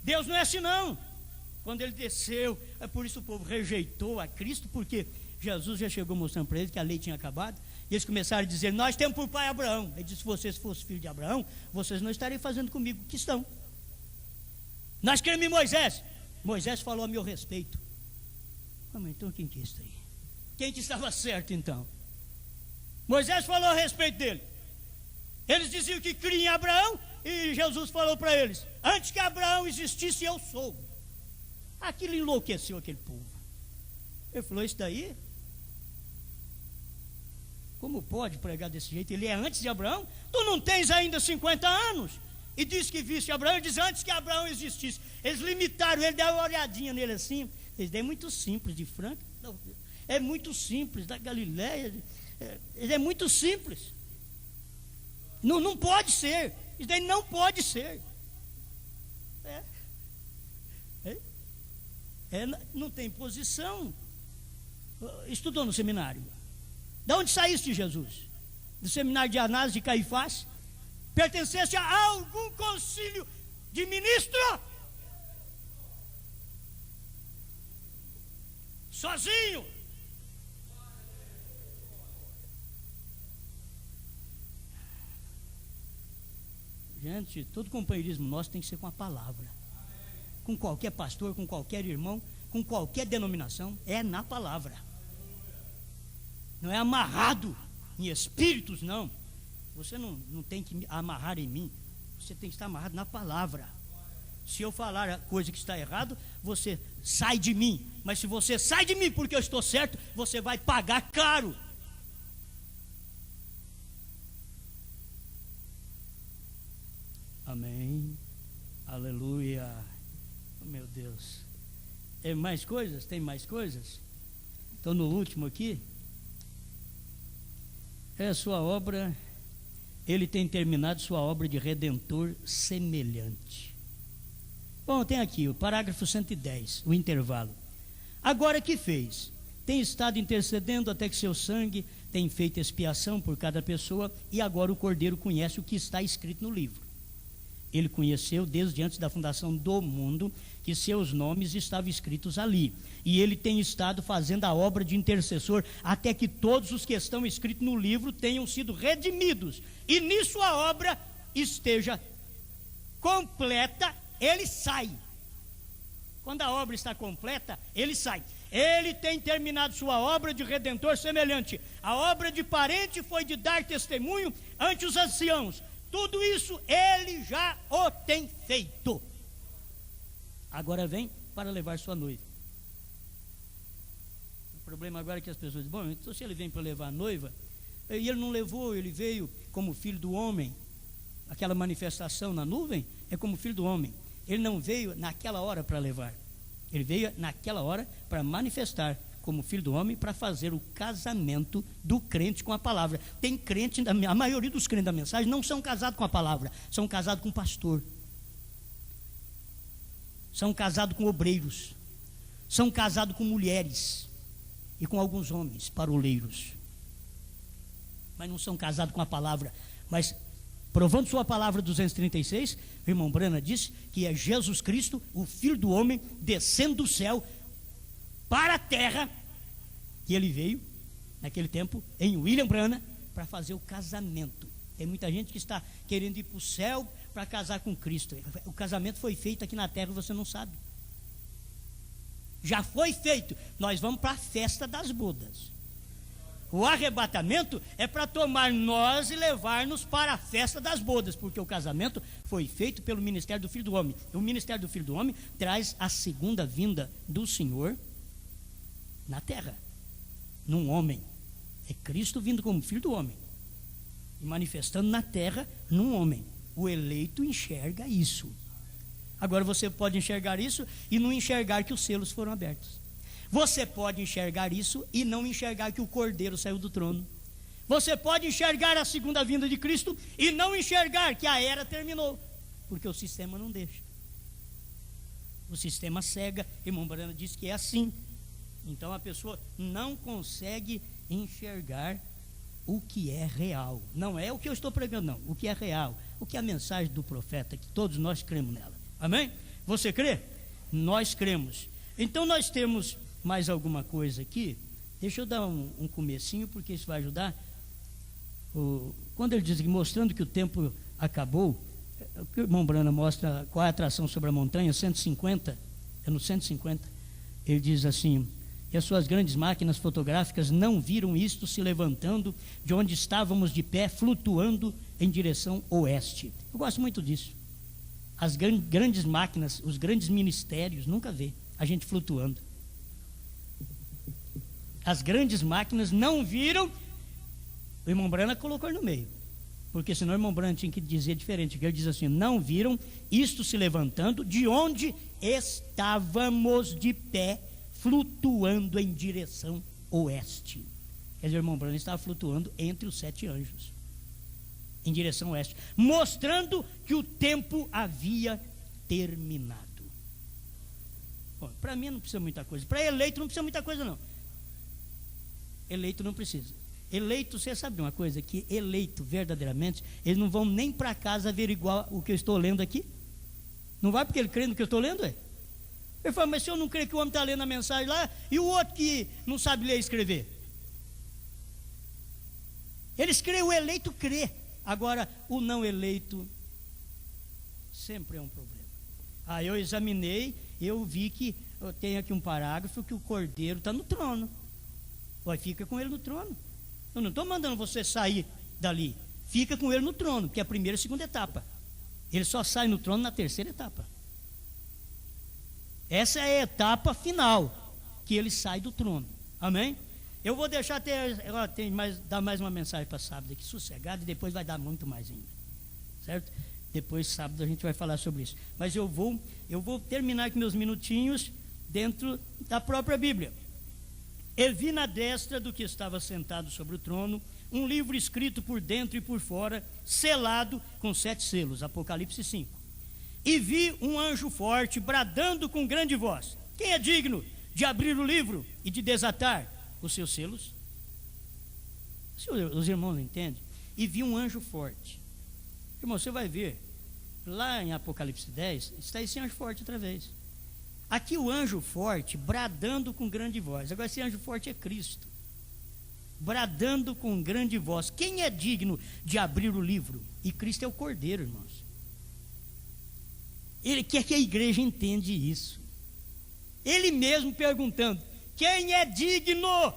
Deus não é assim não. Quando ele desceu, é por isso o povo rejeitou a Cristo, porque Jesus já chegou mostrando para eles que a lei tinha acabado. E eles começaram a dizer, nós temos por pai Abraão. Ele disse, se vocês fossem filhos de Abraão, vocês não estariam fazendo comigo o que estão. Nós queremos em Moisés. Moisés falou a meu respeito. Mas então quem que é isso aí? Quem que estava certo então? Moisés falou a respeito dele. Eles diziam que criam em Abraão. E Jesus falou para eles, antes que Abraão existisse, eu sou. Aquilo enlouqueceu aquele povo. Ele falou, isso daí? Como pode pregar desse jeito? Ele é antes de Abraão? Tu não tens ainda 50 anos? E diz que viste Abraão, e diz antes que Abraão existisse. Eles limitaram, ele deu uma olhadinha nele assim. Eles é muito simples, de Franca. É muito simples, da Galileia. Ele é muito simples. Não pode ser. Isso daí não pode ser. Não tem posição. Estudou no seminário. De onde saíste, Jesus? do seminário de Anás de Caifás? Pertencesse a algum concílio de ministro? Sozinho. Gente, todo companheirismo nosso tem que ser com a palavra. Com qualquer pastor, com qualquer irmão, com qualquer denominação, é na palavra. Não é amarrado em espíritos, não. Você não tem que amarrar em mim. Você tem que estar amarrado na palavra. Se eu falar a coisa que está errado, você sai de mim. Mas se você sai de mim porque eu estou certo, você vai pagar caro. Amém. Aleluia. Oh, meu Deus. Tem mais coisas? Tem mais coisas? Então no último aqui. É a sua obra. Ele tem terminado sua obra de redentor semelhante. Bom, tem aqui o parágrafo 110, o intervalo. Agora que fez? Tem estado intercedendo até que seu sangue tem feito expiação por cada pessoa, e agora o Cordeiro conhece o que está escrito no livro. Ele conheceu desde antes da fundação do mundo que seus nomes estavam escritos ali. E ele tem estado fazendo a obra de intercessor até que todos os que estão escritos no livro tenham sido redimidos. E nisso a obra esteja completa, ele sai. Quando a obra está completa, ele sai. Ele tem terminado sua obra de redentor semelhante. A obra de parente foi de dar testemunho ante os anciãos. Tudo isso ele já o tem feito. Agora vem para levar sua noiva. O problema agora é que as pessoas dizem: bom, então se ele vem para levar a noiva, e ele não levou, ele veio como filho do homem. Aquela manifestação na nuvem é como filho do homem. Ele não veio naquela hora para levar. Ele veio naquela hora para manifestar como filho do homem, para fazer o casamento do crente com a palavra. Tem crente, a maioria dos crentes da mensagem não são casados com a palavra, são casados com pastor, são casados com obreiros, são casados com mulheres e com alguns homens paroleiros, mas não são casados com a palavra. Mas provando sua palavra 236, o irmão Brana disse que é Jesus Cristo, o Filho do homem, descendo do céu para a terra, que ele veio naquele tempo em William Brana para fazer o casamento. Tem muita gente que está querendo ir para o céu para casar com Cristo. O casamento foi feito aqui na terra e você não sabe. Já foi feito. Nós vamos para a festa das bodas. O arrebatamento é para tomar nós e levar-nos para a festa das bodas, porque o casamento foi feito pelo ministério do Filho do Homem. O ministério do Filho do Homem traz a segunda vinda do Senhor na terra, num homem. É Cristo vindo como Filho do Homem e manifestando na terra num homem. O eleito enxerga isso. Agora você pode enxergar isso e não enxergar que os selos foram abertos. Você pode enxergar isso e não enxergar que o Cordeiro saiu do trono. Você pode enxergar a segunda vinda de Cristo e não enxergar que a era terminou, porque o sistema não deixa. O sistema cega. Irmão Brana disse que é assim. Então a pessoa não consegue enxergar o que é real. Não é o que eu estou pregando, não. O que é real, o que é a mensagem do profeta, que todos nós cremos nela. Amém? Você crê? Nós cremos. Então nós temos mais alguma coisa aqui. Deixa eu dar um comecinho, porque isso vai ajudar. Quando ele diz que mostrando que o tempo acabou, o que o irmão Brana mostra qual é a atração sobre a montanha, 150, é no 150, ele diz assim: e as suas grandes máquinas fotográficas não viram isto se levantando de onde estávamos de pé, flutuando em direção oeste. Eu gosto muito disso. As grandes máquinas, os grandes ministérios, nunca vê a gente flutuando. As grandes máquinas não viram. O irmão Brana colocou no meio, porque senão o irmão Brana tinha que dizer diferente. Ele diz assim: não viram isto se levantando de onde estávamos de pé, flutuando em direção oeste. Quer dizer, o irmão Brana estava flutuando entre os 7 anjos, em direção oeste, mostrando que o tempo havia terminado. Para mim não precisa muita coisa. Para eleito não precisa muita coisa, não. Eleito não precisa. Eleito, você sabe de uma coisa? Que eleito verdadeiramente, eles não vão nem para casa averiguar o que eu estou lendo aqui. Não vai porque ele crê no que eu estou lendo, é? Ele fala, mas se eu não creio que o homem está lendo a mensagem lá, e o outro que não sabe ler e escrever? Eles creem, o eleito crê. Agora, o não eleito sempre é um problema. Eu examinei, eu vi que eu tenho aqui um parágrafo que o cordeiro está no trono. Fica com ele no trono. Eu não estou mandando você sair dali. Fica com ele no trono, que é a primeira e segunda etapa. Ele só sai no trono na terceira etapa. Essa é a etapa final, que ele sai do trono. Amém? Eu vou deixar dar mais uma mensagem para sábado aqui, sossegado, e depois vai dar muito mais ainda. Certo? Depois, sábado, a gente vai falar sobre isso. Mas eu vou terminar com meus minutinhos dentro da própria Bíblia. E vi na destra do que estava sentado sobre o trono um livro escrito por dentro e por fora, selado com 7 selos. Apocalipse 5. E vi um anjo forte bradando com grande voz: quem é digno de abrir o livro e de desatar os seus selos? Os irmãos não entendem? E vi um anjo forte. Irmão, você vai ver lá em Apocalipse 10, está esse anjo forte outra vez. Aqui o anjo forte bradando com grande voz. Agora esse anjo forte é Cristo, bradando com grande voz: quem é digno de abrir o livro? E Cristo é o cordeiro, irmãos. Ele quer que a igreja entenda isso. Ele mesmo perguntando: quem é digno?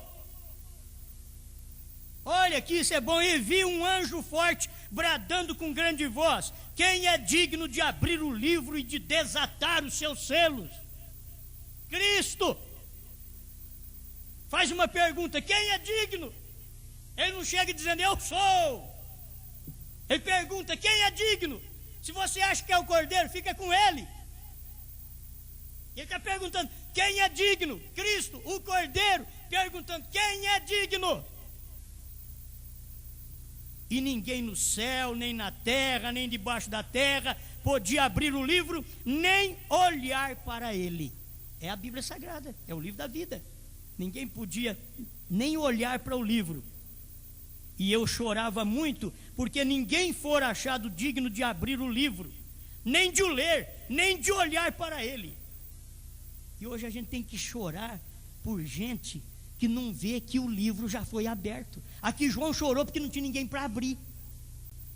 Olha aqui, isso é bom. E vi um anjo forte bradando com grande voz: quem é digno de abrir o livro e de desatar os seus selos? Cristo. Faz uma pergunta: quem é digno? Ele não chega dizendo eu sou. Ele pergunta: quem é digno? Se você acha que é o cordeiro, fica com ele. Ele está perguntando: quem é digno? Cristo, o cordeiro, perguntando: quem é digno? E ninguém no céu, nem na terra, nem debaixo da terra podia abrir o livro, nem olhar para ele. É a Bíblia Sagrada, é o livro da vida. Ninguém podia nem olhar para o livro. E eu chorava muito, porque ninguém fora achado digno de abrir o livro, nem de o ler, nem de olhar para ele. E hoje a gente tem que chorar por gente que não vê que o livro já foi aberto. Aqui João chorou porque não tinha ninguém para abrir.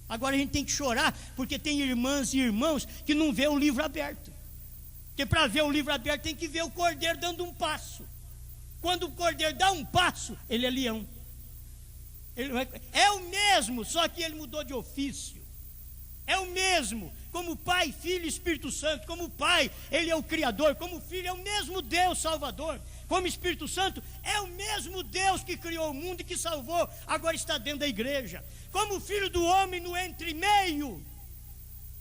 Agora a gente tem que chorar porque tem irmãs e irmãos que não vê o livro aberto. Porque para ver o livro aberto tem que ver o cordeiro dando um passo. Quando o cordeiro dá um passo, ele é leão. Ele é o mesmo, só que ele mudou de ofício. É o mesmo, como Pai, Filho e Espírito Santo. Como Pai, Ele é o Criador. Como Filho, é o mesmo Deus Salvador. Como Espírito Santo, é o mesmo Deus que criou o mundo e que salvou, agora está dentro da igreja. Como Filho do Homem no entremeio,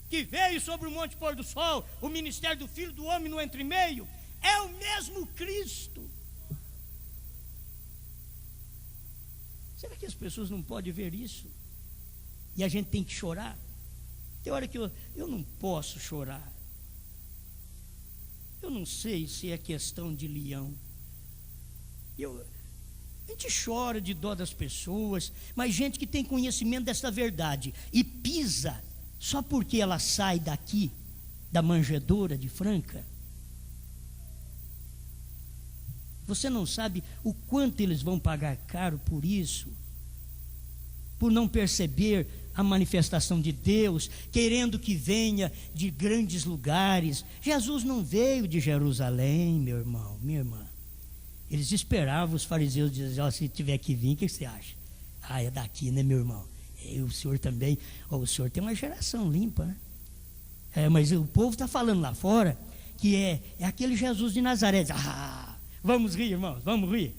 que veio sobre o Monte Pôr do Sol, o ministério do Filho do Homem no entremeio, é o mesmo Cristo. Será que as pessoas não podem ver isso? E a gente tem que chorar? Tem hora que eu não posso chorar. Eu não sei se é questão de leão. A gente chora de dó das pessoas, mas gente que tem conhecimento dessa verdade e pisa só porque ela sai daqui, da manjedoura de Franca. Você não sabe o quanto eles vão pagar caro por isso, por não perceber a manifestação de Deus, querendo que venha de grandes lugares. Jesus não veio de Jerusalém, meu irmão, minha irmã. Eles esperavam os fariseus dizer: se tiver que vir, o que você acha? É daqui, né, meu irmão? O senhor também, o senhor tem uma geração limpa, né? Mas o povo está falando lá fora que é aquele Jesus de Nazaré. Vamos rir, irmãos, vamos rir.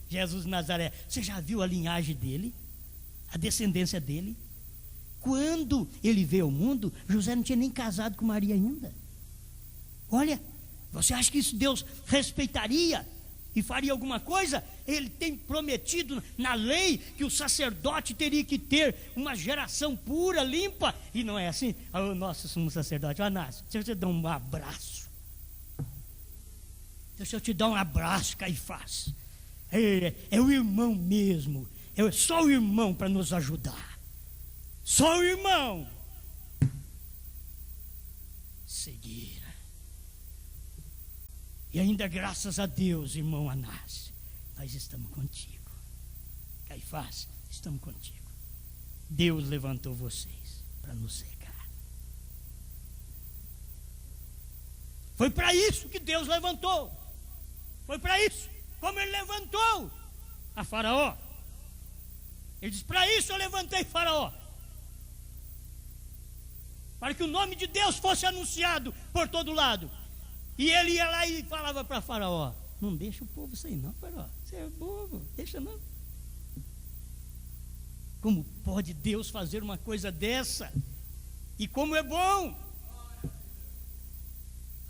Jesus de Nazaré, você já viu a linhagem dele? A descendência dele? Quando ele veio ao mundo, José não tinha nem casado com Maria ainda. Olha, você acha que isso Deus respeitaria e faria alguma coisa? Ele tem prometido na lei que o sacerdote teria que ter uma geração pura, limpa. E não é assim? O nosso sumo sacerdote, Anás, deixa eu te dar um abraço. Deixa eu te dar um abraço, Caifás. É o irmão mesmo. é só o irmão para nos ajudar. Só o irmão. Seguir. E ainda graças a Deus, irmão Anás, nós estamos contigo. Caifás, estamos contigo. Deus levantou vocês para nos cegar. Foi para isso que Deus levantou. Foi para isso. Como ele levantou a Faraó. Ele disse: para isso eu levantei Faraó. Para que o nome de Deus fosse anunciado por todo lado. E ele ia lá e falava para Faraó: não deixa o povo sair não, Faraó. Você é bobo, deixa não. Como pode Deus fazer uma coisa dessa? E como é bom.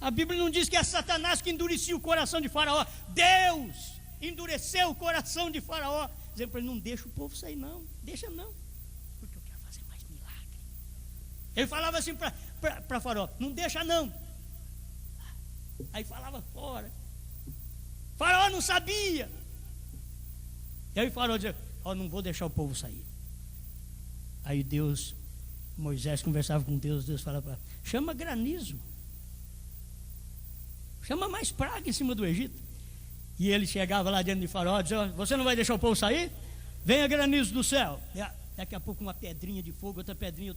A Bíblia não diz que é Satanás que endurecia o coração de Faraó. Deus endureceu o coração de Faraó, dizendo para ele: não deixa o povo sair não, deixa não, porque eu quero fazer mais milagre. Ele falava assim para Faraó: não deixa não. Aí falava fora. Faraó não sabia. E aí Faraó dizia: não vou deixar o povo sair. Aí Deus, Moisés conversava com Deus, Deus falava para: chama granizo, chama mais praga em cima do Egito. E ele chegava lá dentro de Faraó, dizia: você não vai deixar o povo sair? Venha granizo do céu. E daqui a pouco uma pedrinha de fogo, outra pedrinha,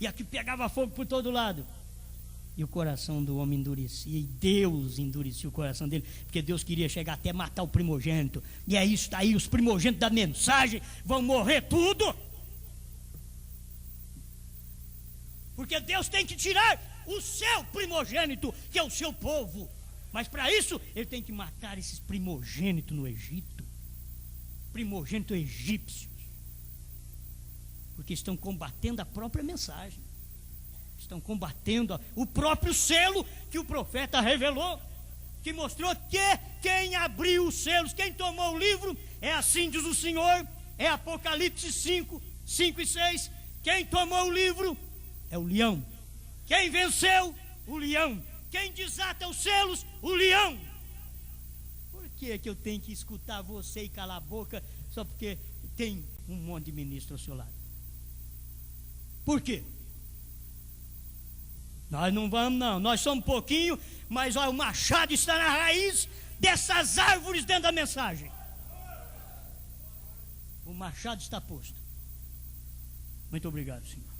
e aqui pegava fogo por todo lado. E o coração do homem endurecia, e Deus endurecia o coração dele, porque Deus queria chegar até matar o primogênito. E é isso daí, os primogênitos da mensagem vão morrer tudo. Porque Deus tem que tirar o seu primogênito, que é o seu povo. Mas para isso, ele tem que matar esses primogênitos no Egito. Primogênitos egípcios. Porque estão combatendo a própria mensagem. Estão combatendo o próprio selo que o profeta revelou. Que mostrou que quem abriu os selos, quem tomou o livro, é assim diz o Senhor. É Apocalipse 5, 5 e 6. Quem tomou o livro é o leão. Quem venceu? O leão. Quem desata os selos? O leão. Por que eu tenho que escutar você e calar a boca só porque tem um monte de ministro ao seu lado? Por quê? Nós não vamos não, nós somos pouquinho, mas olha, o machado está na raiz dessas árvores dentro da mensagem. O machado está posto. Muito obrigado, Senhor.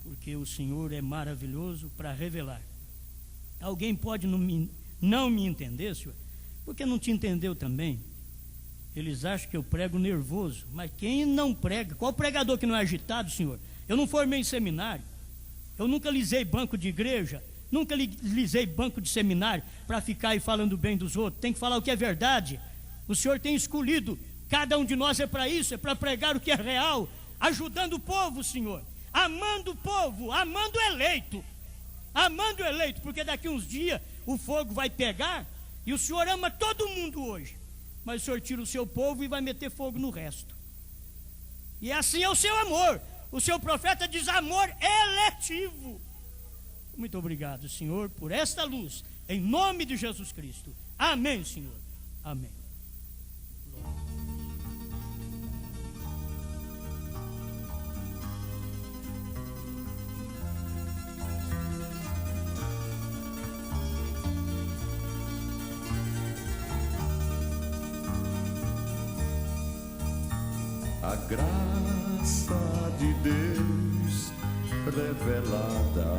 Porque o Senhor é maravilhoso para revelar. Alguém pode não me entender, Senhor, porque não te entendeu também. Eles acham que eu prego nervoso, mas quem não prega? Qual pregador que não é agitado, Senhor? Eu não formei em seminário, eu nunca lisei banco de igreja, nunca lisei banco de seminário para ficar aí falando bem dos outros. Tem que falar o que é verdade. O Senhor tem escolhido cada um de nós, é para isso, é para pregar o que é real, ajudando o povo, Senhor, amando o povo, amando o eleito. Amando o eleito, porque daqui uns dias o fogo vai pegar. E o Senhor ama todo mundo hoje, mas o Senhor tira o seu povo e vai meter fogo no resto. E assim é o seu amor. O seu profeta diz amor eletivo. Muito obrigado, Senhor, por esta luz, em nome de Jesus Cristo. Amém, Senhor. Amém. A graça de Deus revelada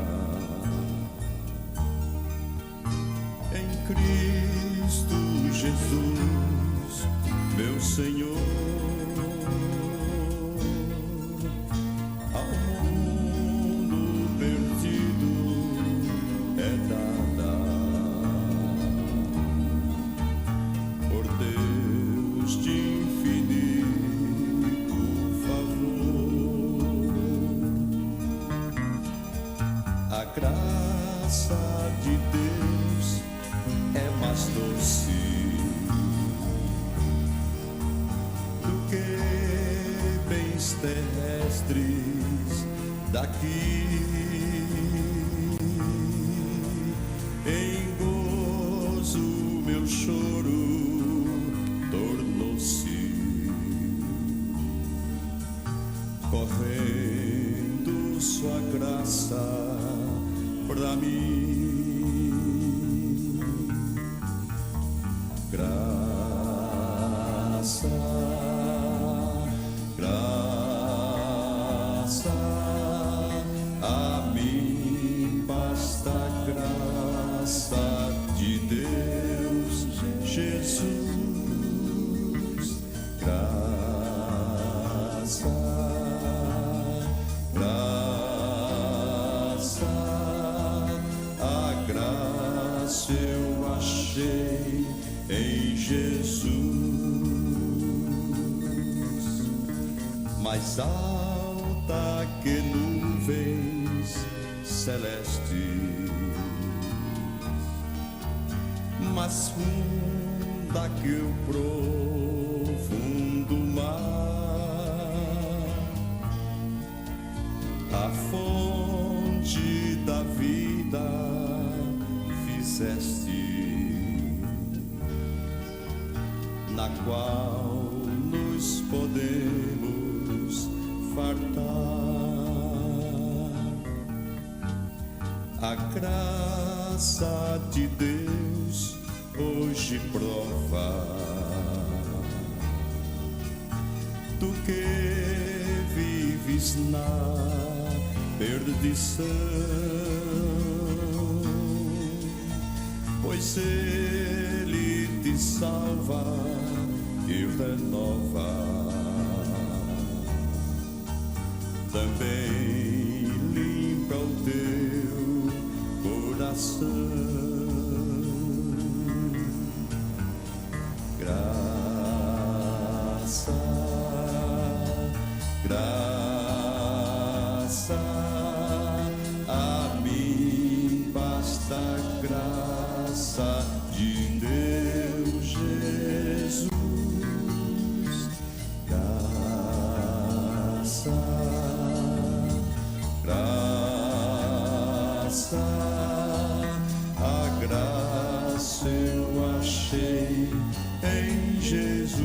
em Cristo Jesus, meu Senhor, ao mundo perdido é dada por Deus de infinito a graça de Deus é mais doce do que bens terrestres daqui. Em gozo meu choro tornou-se correndo sua graça pra mim. Graça, graça, a mim basta a graça de Deus, Jesus. Graça, graça, a graça eu achei em Jesus. Mais alta que nuvens celestes, mais funda que o profundo mar, a fonte da vida fizeste, na qual nos podemos fartar. A graça de Deus hoje prova, tu que vives na perdição, pois Ele te salva e renova, também limpa o teu coração. Graça, graça, a mim basta a graça de Deus, Jesus. Graça, graça, a graça eu achei em Jesus.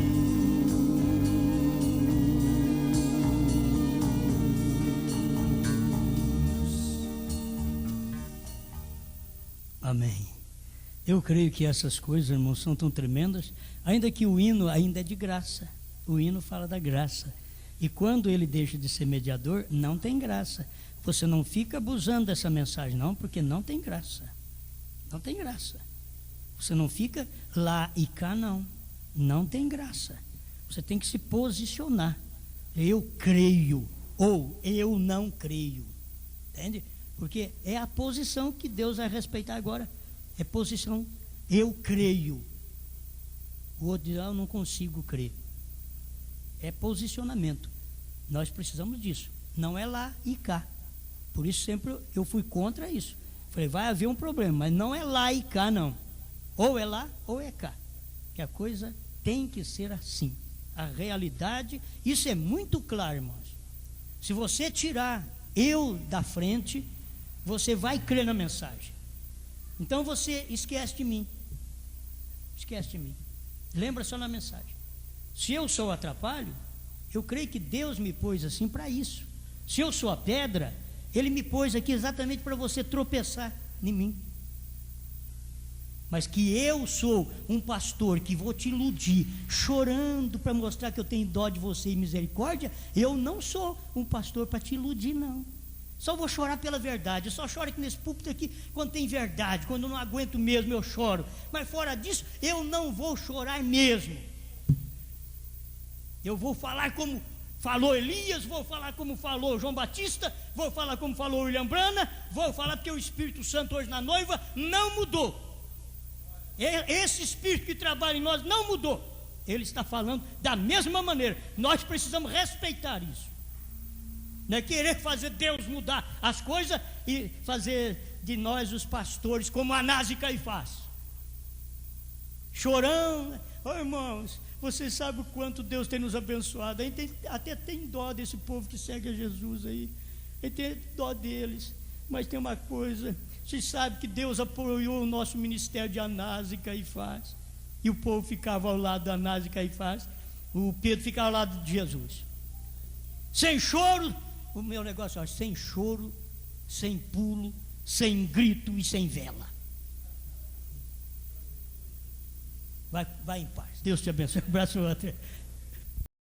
Amém. Eu creio que essas coisas, irmãos, são tão tremendas, ainda que o hino ainda é de graça. O hino fala da graça. E quando ele deixa de ser mediador, não tem graça. Você não fica abusando dessa mensagem, não, porque não tem graça. Não tem graça. Você não fica lá e cá, não. Não tem graça. Você tem que se posicionar. Eu creio ou eu não creio. Entende? Porque é a posição que Deus vai respeitar agora. É posição, eu creio. O outro diz, eu não consigo crer. É posicionamento. Nós precisamos disso. Não é lá e cá. Por isso sempre eu fui contra isso. Falei, vai haver um problema, mas não é lá e cá, não. Ou é lá ou é cá. Que a coisa tem que ser assim. A realidade, isso é muito claro, irmãos. Se você tirar eu da frente, você vai crer na mensagem. Então você esquece de mim. Esquece de mim. Lembra só na mensagem. Se eu sou o atrapalho, eu creio que Deus me pôs assim para isso. Se eu sou a pedra, Ele me pôs aqui exatamente para você tropeçar em mim. Mas que eu sou um pastor que vou te iludir, chorando para mostrar que eu tenho dó de você e misericórdia, eu não sou um pastor para te iludir, não. Só vou chorar pela verdade. Eu só choro aqui nesse púlpito aqui quando tem verdade. Quando eu não aguento mesmo, eu choro. Mas fora disso, eu não vou chorar mesmo. Eu vou falar como falou Elias, vou falar como falou João Batista, vou falar como falou William Branham, vou falar porque o Espírito Santo hoje na noiva não mudou. Esse Espírito que trabalha em nós não mudou. Ele está falando da mesma maneira. Nós precisamos respeitar isso. Não é querer fazer Deus mudar as coisas e fazer de nós os pastores como Anás e Caifás, chorando. Oh, irmãos, vocês sabem o quanto Deus tem nos abençoado. A gente até tem dó desse povo que segue a Jesus aí. A gente tem dó deles. Mas tem uma coisa, vocês sabem que Deus apoiou o nosso ministério de Anás e Caifás. E o povo ficava ao lado de Anás e Caifás. O Pedro ficava ao lado de Jesus. Sem choro, o meu negócio é sem choro, sem pulo, sem grito e sem vela. Vai em paz. Deus te abençoe. Um abraço, outro.